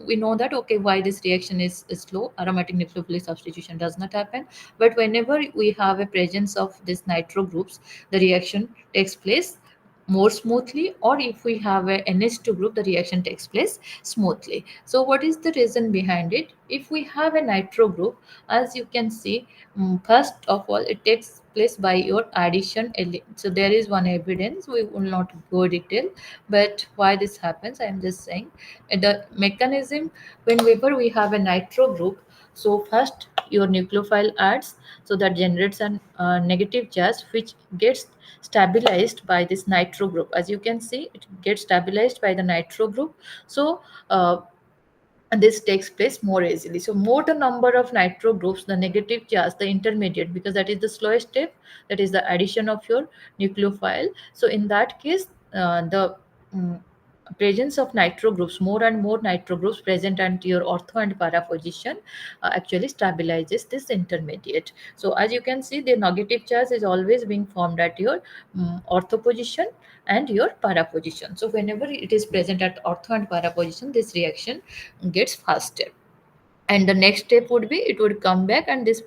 we know that, okay, why this reaction is slow. Aromatic nucleophilic substitution does not happen, but whenever we have a presence of this nitro groups, the reaction takes place more smoothly. Or if we have a NH2 group, the reaction takes place smoothly. So what is the reason behind it? If we have a nitro group, as you can see, first of all, it takes place by your addition. So there is one evidence, we will not go detail, but why this happens, I am just saying. The mechanism, whenever we have a nitro group, so first your nucleophile adds, so that generates a negative charge which gets stabilized by this nitro group. As you can see, it gets stabilized by the nitro group. So and this takes place more easily. So more the number of nitro groups, the negative charge, the intermediate, because that is the slowest step, that is the addition of your nucleophile. So in that case, the mm, presence of nitro groups, more and more nitro groups present at your ortho and para position, actually stabilizes this intermediate. So as you can see, the negative charge is always being formed at your ortho position and your para position. So whenever it is present at ortho and para position, this reaction gets faster. And the next step would be, it would come back and this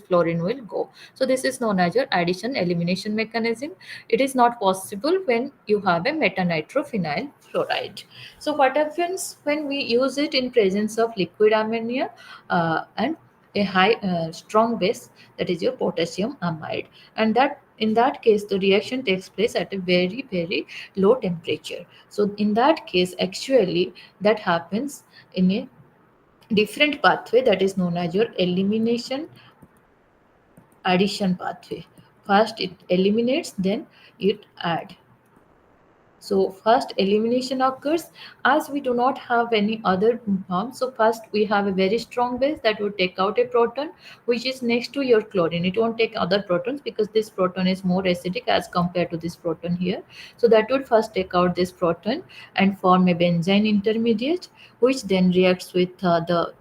fluorine will go. So this is known as your addition elimination mechanism. It is not possible when you have a metanitrophenyl fluoride. So what happens when we use it in presence of liquid ammonia and a high strong base, that is your potassium amide? And that, in that case, the reaction takes place at a very low temperature. So in that case, actually, that happens in a different pathway, that is known as your elimination addition pathway. First it eliminates, then it add. So first elimination occurs as we do not have any other form. So first we have a very strong base that would take out a proton which is next to your chlorine. It won't take other protons because this proton is more acidic as compared to this proton here. So that would first take out this proton and form a benzene intermediate, which then reacts with the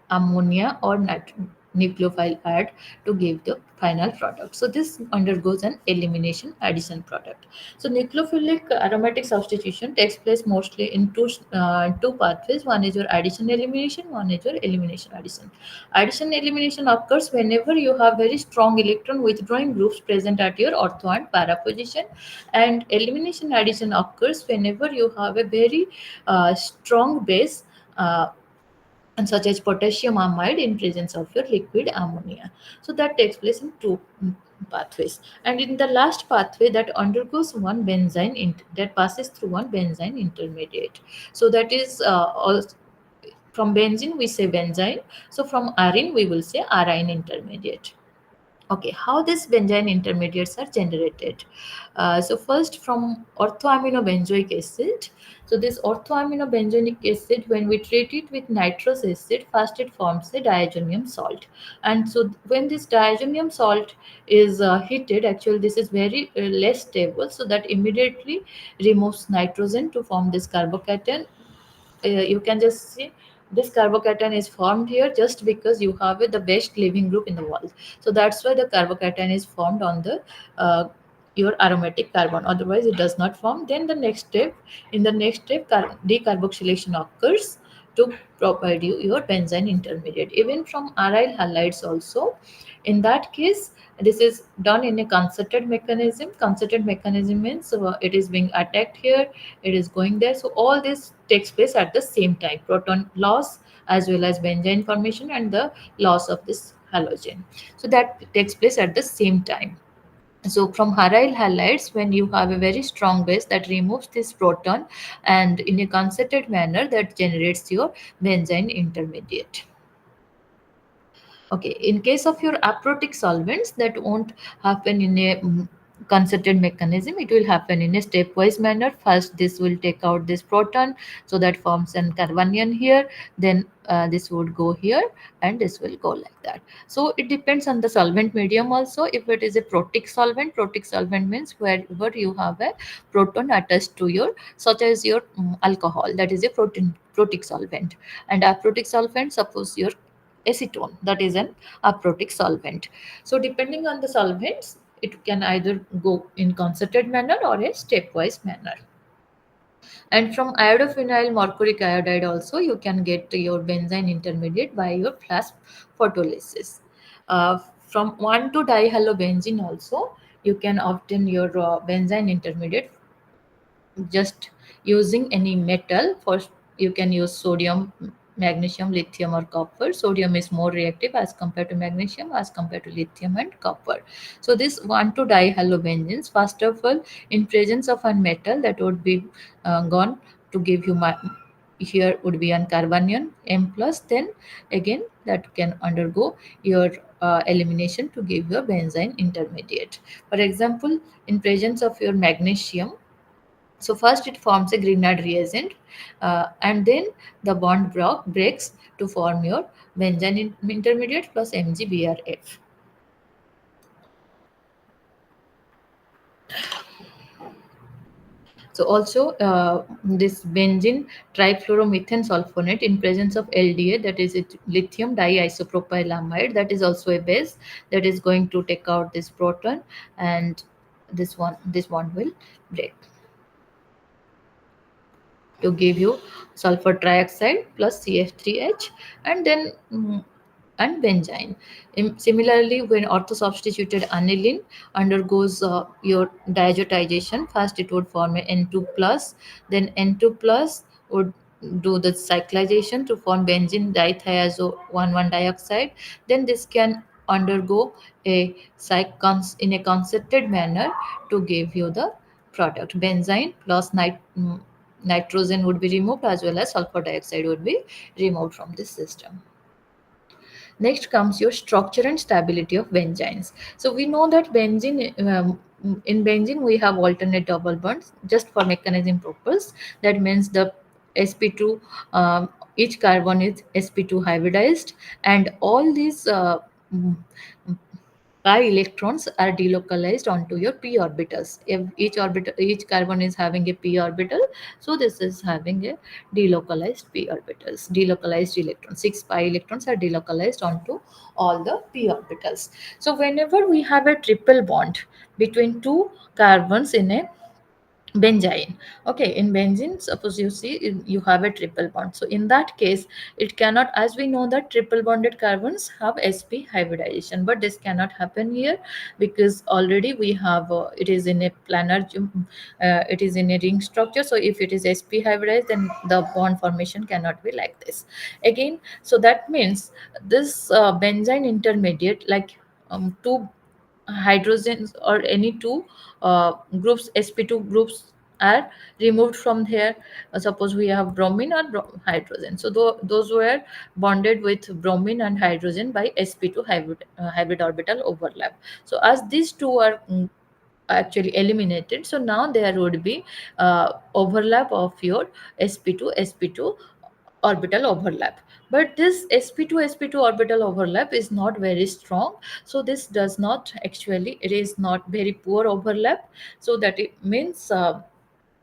ammonia or nucleophile add to give the final product. So this undergoes an elimination addition product. So nucleophilic aromatic substitution takes place mostly in two pathways. One is your addition elimination, one is your elimination addition. Addition elimination occurs whenever you have very strong electron withdrawing groups present at your ortho and para position, and elimination addition occurs whenever you have a very strong base. And such as potassium amide in presence of your liquid ammonia. So that takes place in two pathways. And in the last pathway, that undergoes one that passes through one benzene intermediate. So that is from benzene we say benzene. So from arine we will say arine intermediate. Okay, how these benzene intermediates are generated? So first from orthoaminobenzoic acid. So this orthoaminobenzoic acid, when we treat it with nitrous acid, first it forms a diazonium salt. And so when this diazonium salt is heated, actually this is very less stable, so that immediately removes nitrogen to form this carbocation. You can just see this carbocation is formed here just because you have the best leaving group in the wall. So that's why the carbocation is formed on the your aromatic carbon, otherwise it does not form. Then the next step, in the next step, decarboxylation occurs to provide you your benzene intermediate, even from aryl halides also. In that case, this is done in a concerted mechanism. Concerted mechanism means it is being attacked here, it is going there. So all this takes place at the same time: proton loss as well as benzene formation and the loss of this halogen. So that takes place at the same time. So from aryl halides, when you have a very strong base that removes this proton, and in a concerted manner that generates your benzene intermediate. Okay, in case of your aprotic solvents, that won't happen in a concerted mechanism. It will happen in a stepwise manner. First, this will take out this proton, so that forms an carbanion here. Then this would go here, and this will go like that. So it depends on the solvent medium also. If it is a protic solvent means wherever you have a proton attached to your, such as your alcohol, that is a protic solvent. And aprotic solvent, suppose your acetone, that is an aprotic solvent. So depending on the solvents, it can either go in concerted manner or a stepwise manner. And from iodophenyl mercuric iodide also, you can get your benzene intermediate by your flash photolysis. From 1 to dihalobenzene also, you can obtain your benzene intermediate just using any metal. For you can use sodium, magnesium, lithium, or copper. Sodium is more reactive as compared to magnesium, as compared to lithium and copper. So this 1 to dihalobenzenes, first of all, in presence of a metal, that would be gone to give you here would be an carbanion M plus. Then again that can undergo your elimination to give you a benzene intermediate. For example, in presence of your magnesium, so first it forms a Grignard reagent, and then the bond breaks to form your benzene intermediate plus MgBrF. So also this benzene trifluoromethane sulfonate in presence of LDA, that is it lithium diisopropylamide, that is also a base that is going to take out this proton, and this one will break to give you sulfur trioxide plus CF3H, and then and benzene. Similarly, when orthosubstituted aniline undergoes your diazotization, first it would form a N2 plus, then N2 plus would do the cyclization to form benzene dithiazo 1,1 dioxide. Then this can undergo a in a concerted manner to give you the product. Benzene plus nitrogen would be removed, as well as sulfur dioxide would be removed from this system. Next comes your structure and stability of benzenes. So we know that in benzene we have alternate double bonds just for mechanism purpose. That means the sp2, each carbon is sp2 hybridized, and all these pi electrons are delocalized onto your p orbitals. If each carbon is having a p orbital, so this is having a delocalized p orbitals. Delocalized electrons, 6 pi electrons are delocalized onto all the p orbitals. So whenever we have a triple bond between two carbons in a benzene, okay, in benzene, suppose you see you have a triple bond, so in that case it cannot, as we know that triple bonded carbons have sp hybridization, but this cannot happen here because already we have it is in a it is in a ring structure. So if it is sp hybridized, then the bond formation cannot be like this again. So that means this benzene intermediate, like two hydrogens or any two groups, sp2 groups are removed from here. Suppose we have bromine or hydrogen, so those were bonded with bromine and hydrogen by sp2 hybrid orbital overlap. So as these two are actually eliminated, so now there would be overlap of your sp2 orbital overlap. But this sp2 sp2 orbital overlap is not very strong, so this does not actually, it is not very poor overlap, so that it means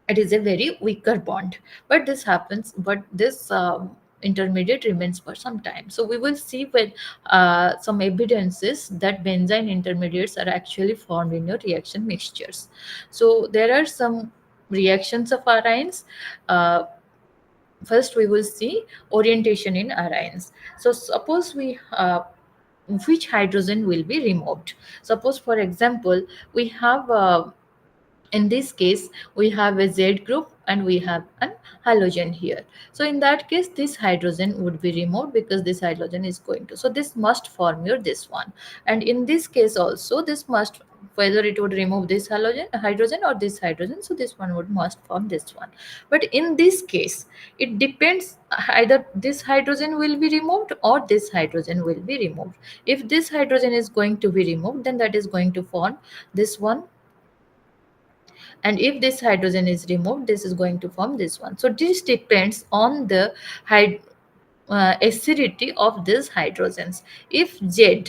it is a very weaker bond. But this happens, but this intermediate remains for some time. So we will see when some evidences that benzene intermediates are actually formed in your reaction mixtures. So there are some reactions of arynes. First we will see orientation in arynes. So suppose we which hydrogen will be removed. Suppose for example we have in this case we have a z group and we have an halogen here. So in that case this hydrogen would be removed because this hydrogen is going to, so this must form your this one. And in this case also this must, whether it would remove this hydrogen or this hydrogen, so this one would must form this one. But in this case it depends, either this hydrogen will be removed or this hydrogen will be removed. If this hydrogen is going to be removed, then that is going to form this one, and if this hydrogen is removed, this is going to form this one. So this depends on the acidity of these hydrogens. If z,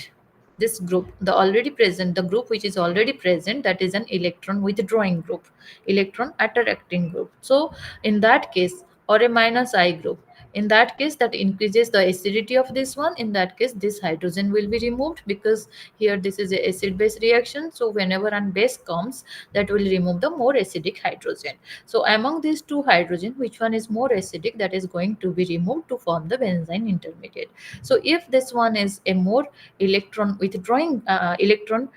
this group, the already present, the group which is already present, that is an electron withdrawing group, electron attracting group, so in that case, or a minus I group, in that case that increases the acidity of this one. In that case this hydrogen will be removed because here this is a acid base reaction, so whenever an base comes, that will remove the more acidic hydrogen. So among these two hydrogen, which one is more acidic, that is going to be removed to form the benzene intermediate. So if this one is a more electron withdrawing electron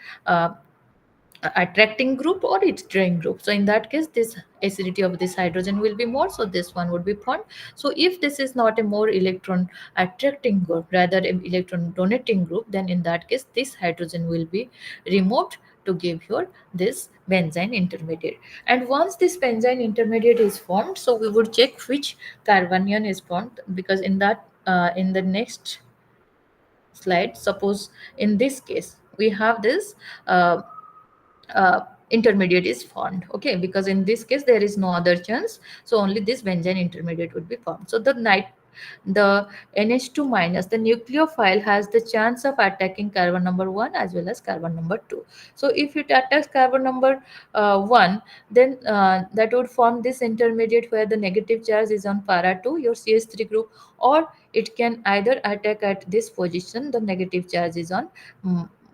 attracting group or its drain group, so in that case this acidity of this hydrogen will be more, so this one would be formed. So if this is not a more electron attracting group, rather an electron donating group, then in that case this hydrogen will be removed to give your this benzene intermediate. And once this benzene intermediate is formed, so we would check which carbanion is formed, because in that in the next slide, suppose in this case we have this uh, intermediate is formed, okay, because in this case there is no other chance, so only this benzene intermediate would be formed. So the NH2 minus, the nucleophile has the chance of attacking carbon number 1 as well as carbon number 2. So if it attacks carbon number 1, then that would form this intermediate where the negative charge is on para 2, your CH3 group, or it can either attack at this position, the negative charge is on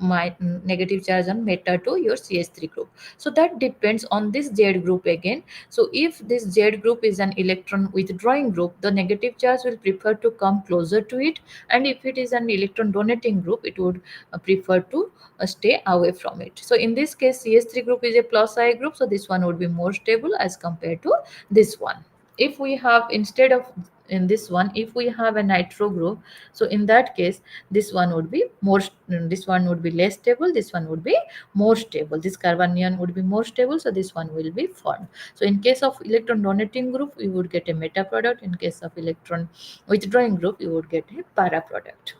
negative charge on meta to your CH3 group. So that depends on this Z group again. So if this Z group is an electron withdrawing group, the negative charge will prefer to come closer to it, and if it is an electron donating group, it would prefer to stay away from it. So in this case CH3 group is a plus I group, so this one would be more stable as compared to this one. If we have, instead of in this one, if we have a nitro group, so in that case this one would be more, this one would be less stable, this one would be more stable, this carbanion would be more stable, so this one will be formed. So in case of electron donating group we would get a meta product, in case of electron withdrawing group you would get a para product.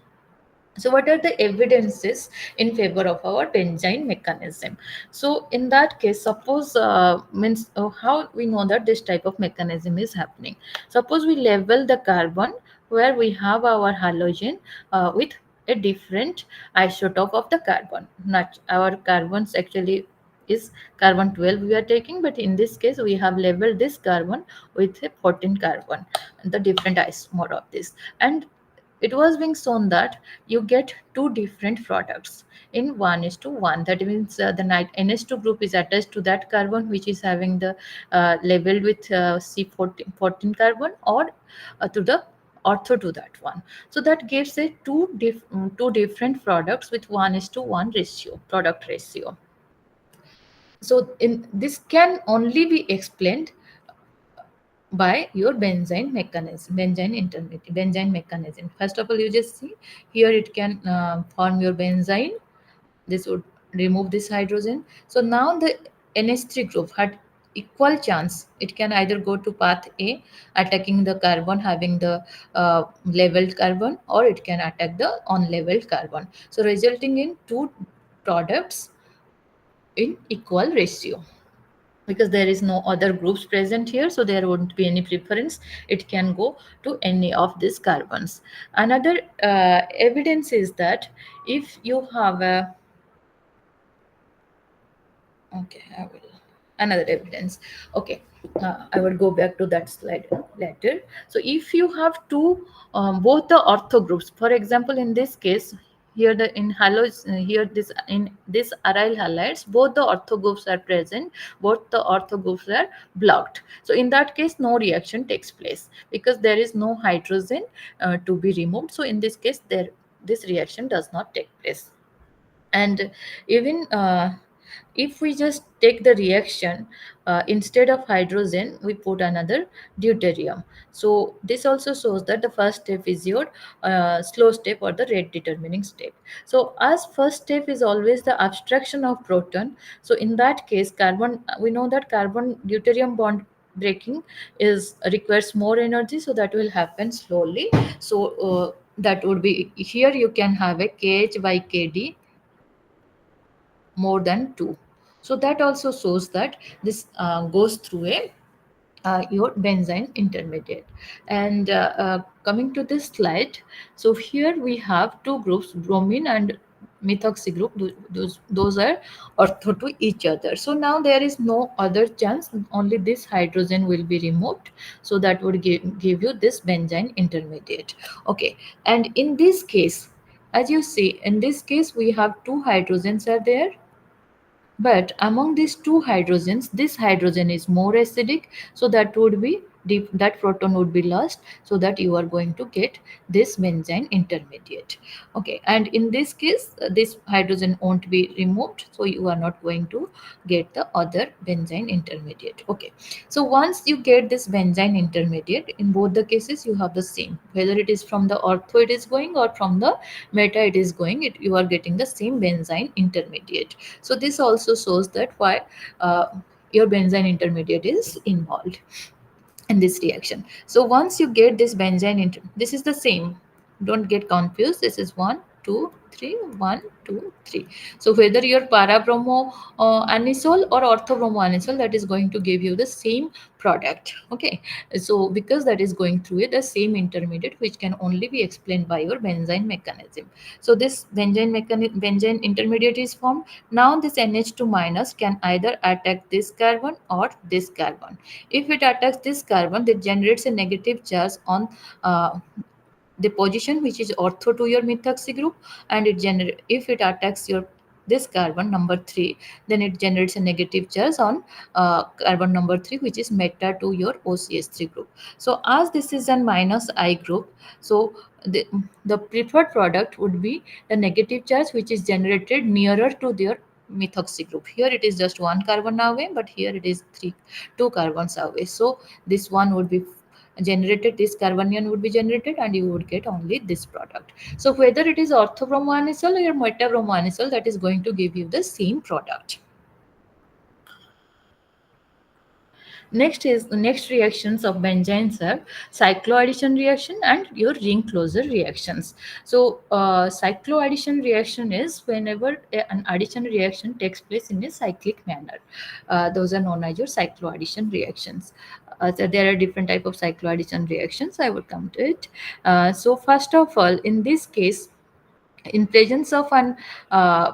So what are the evidences in favor of our benzene mechanism? So in that case, suppose means how we know that this type of mechanism is happening. Suppose we level the carbon where we have our halogen with a different isotope of the carbon. Not our carbons actually is carbon 12 we are taking, but in this case we have labeled this carbon with a 14 carbon, the different isomer of this. And it was being shown that you get two different products in 1 is to 1. That means the NH2 group is attached to that carbon which is having the labeled with C14 14 carbon, or to the ortho to that one. So that gives a two different products with 1 is to 1 ratio, product ratio. So in this can only be explained by your benzene mechanism, benzene intermediate, benzene mechanism. First of all, you just see here it can form your benzene. This would remove this hydrogen. So now the NH3 group had equal chance. It can either go to path A, attacking the carbon having the labeled carbon, or it can attack the unlabeled carbon. So resulting in two products in equal ratio, because there is no other groups present here, so there won't be any preference. It can go to any of these carbons. Another evidence is that if you have a, okay, I will, another evidence, okay, I will go back to that slide later. So if you have two both the ortho groups, for example in this case here the in halos here this in this aryl halides, both the ortho groups are present, both the ortho groups are blocked. So in that case no reaction takes place because there is no hydrogen to be removed. So in this case there this reaction does not take place. And even if we just take the reaction, instead of hydrogen we put another deuterium. So this also shows that the first step is your slow step or the rate determining step. So as first step is always the abstraction of proton, so in that case carbon, we know that carbon deuterium bond breaking is requires more energy, so that will happen slowly. So that would be here you can have a kh by kd more than 2. So that also shows that this goes through a your benzene intermediate. And coming to this slide, so here we have two groups, bromine and methoxy group. Those are ortho to each other. So now there is no other chance, only this hydrogen will be removed, so that would give you this benzene intermediate. Okay, and in this case, as you see in this case we have two hydrogens are there, but among these two hydrogens, this hydrogen is more acidic, so that would be that proton would be lost, so that you are going to get this benzene intermediate. Okay, and in this case, this hydrogen won't be removed, so you are not going to get the other benzene intermediate. Okay, so once you get this benzene intermediate, in both the cases, you have the same. Whether it is from the ortho it is going or from the meta it is going, you are getting the same benzene intermediate. So this also shows that why your benzene intermediate is involved in this reaction. So once you get this this is the same. Don't get confused. This is 1, 2, 3, 1, 2, 3. So whether your parabromo anisole or orthobromo anisole, that is going to give you the same product. Okay. So because that is going through it, the same intermediate, which can only be explained by your benzene mechanism. So this benzene intermediate is formed. Now this NH2 minus can either attack this carbon or this carbon. If it attacks this carbon, it generates a negative charge on the position which is ortho to your methoxy group, and if it attacks your this carbon number 3, then it generates a negative charge on carbon number 3, which is meta to your OCH3 group. So as this is a minus I group, so the preferred product would be the negative charge which is generated nearer to their methoxy group. Here it is just one carbon away, but here it is two carbons away. So this one would be generated, this carbanion would be generated, and you would get only this product. So whether it is orthobromoanisole or metabromoanisole, that is going to give you the same product. Next reactions of benzenes are cycloaddition reaction and your ring closure reactions. So cycloaddition reaction is whenever an addition reaction takes place in a cyclic manner. Those are known as your cycloaddition reactions. So there are different type of cycloaddition reactions. I will come to it. So first of all, in this case, In presence of an uh,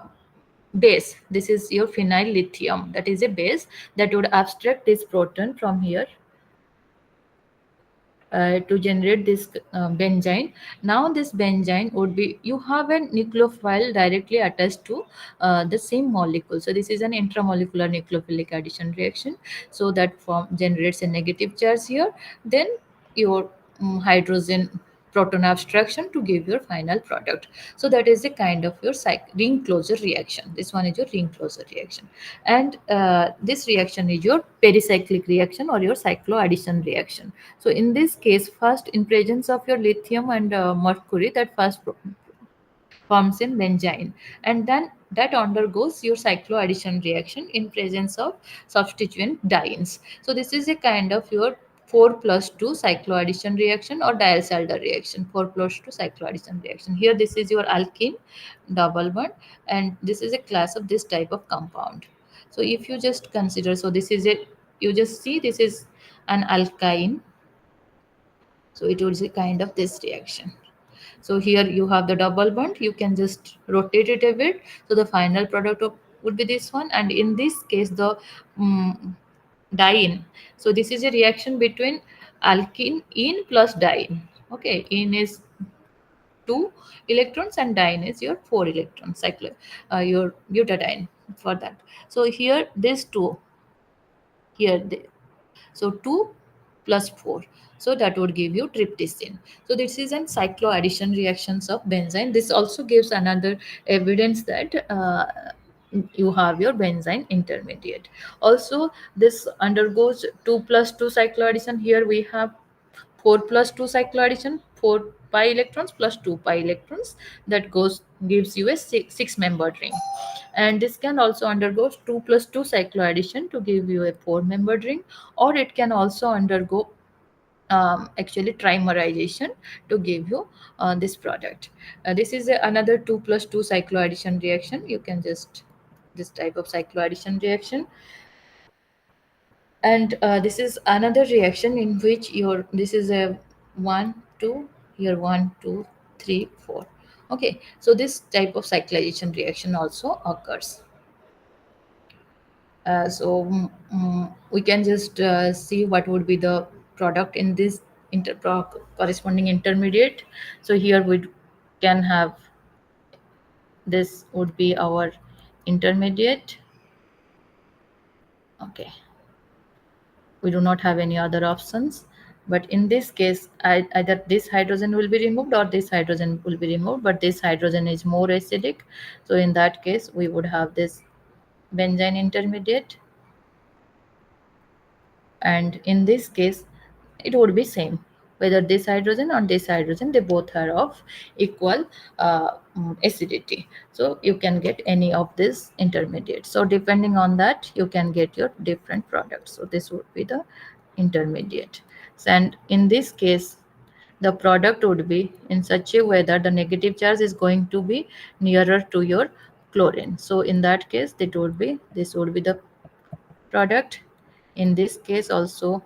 base, this is your phenyl lithium, that is a base that would abstract this proton from here to generate this benzene. Now this benzene would be, you have a nucleophile directly attached to the same molecule. So this is an intramolecular nucleophilic addition reaction. So that form generates a negative charge here. Then your hydrogen proton abstraction to give your final product. So that is a kind of your ring closure reaction. This one is your ring closure reaction. And this reaction is your pericyclic reaction or your cycloaddition reaction. So in this case, first in presence of your lithium and mercury, that first forms in benzene, and then that undergoes your cycloaddition reaction in presence of substituent dienes. So this is a kind of your 4 plus 2 cycloaddition reaction or Diels-Alder reaction. 4 plus 2 cycloaddition reaction. Here this is your alkene double bond, and this is a class of this type of compound. So if you just consider, so this is it, you just see this is an alkyne, so it would be kind of this reaction. So here you have the double bond, you can just rotate it a bit, so the final product of, would be this one. And in this case the diene, so this is a reaction between alkene ene plus diene. Okay, ene is 2 electrons and diene is your 4 electrons, your butadiene for that. So here this 2, here so 2 plus 4. So that would give you tryptophan. So this is an cycloaddition reactions of benzene. This also gives another evidence that you have your benzene intermediate. Also, this undergoes 2 plus 2 cycloaddition. Here we have 4 plus 2 cycloaddition, 4 pi electrons plus 2 pi electrons, that goes gives you a 6 membered ring. And this can also undergo 2 plus 2 cycloaddition to give you a 4 membered ring, or it can also undergo actually trimerization to give you this product. This is another 2 plus 2 cycloaddition reaction. You can just, this type of cycloaddition reaction. And this is another reaction in which your, this is a 1 2, here 1 2 3 4. Okay, so this type of cyclization reaction also occurs. We can just see what would be the product in this corresponding intermediate. So here we can have, this would be our intermediate. Okay, we do not have any other options, but in this case either this hydrogen will be removed or this hydrogen will be removed, but this hydrogen is more acidic. So in that case we would have this benzene intermediate, and in this case it would be same, whether this hydrogen or this hydrogen, they both are of equal acidity. So you can get any of this intermediate, so depending on that you can get your different products. So this would be the intermediate. And in this case the product would be in such a way that the negative charge is going to be nearer to your chlorine. So in that case it would be, this would be the product. In this case also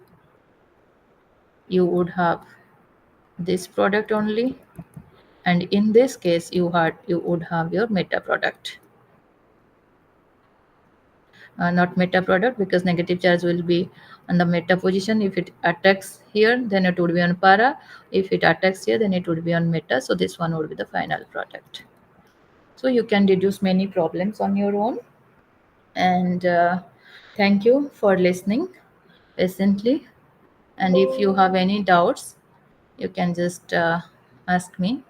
you would have this product only, and in this case you would have your meta product. Not meta product, because negative charge will be on the meta position. If it attacks here then it would be on para, if it attacks here then it would be on meta. So this one would be the final product. So you can deduce many problems on your own. And thank you for listening patiently, and if you have any doubts you can just ask me.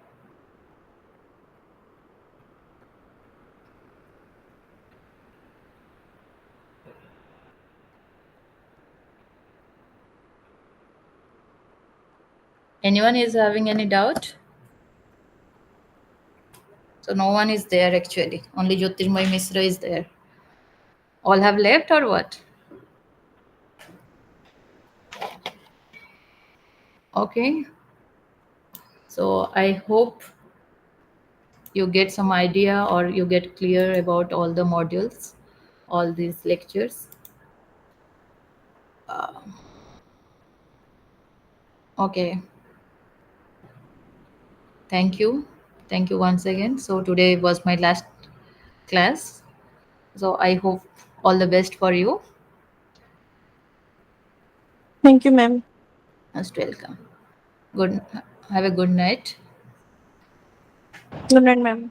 Anyone is having any doubt? So no one is there actually. Only Jyotirmoy Misra is there. All have left or what? Okay. So I hope you get some idea or you get clear about all the modules, all these lectures. Okay. Thank you. Thank you once again. So today was my last class. So I hope all the best for you. Thank you, ma'am. Most welcome. Good. Have a good night. Good night, ma'am.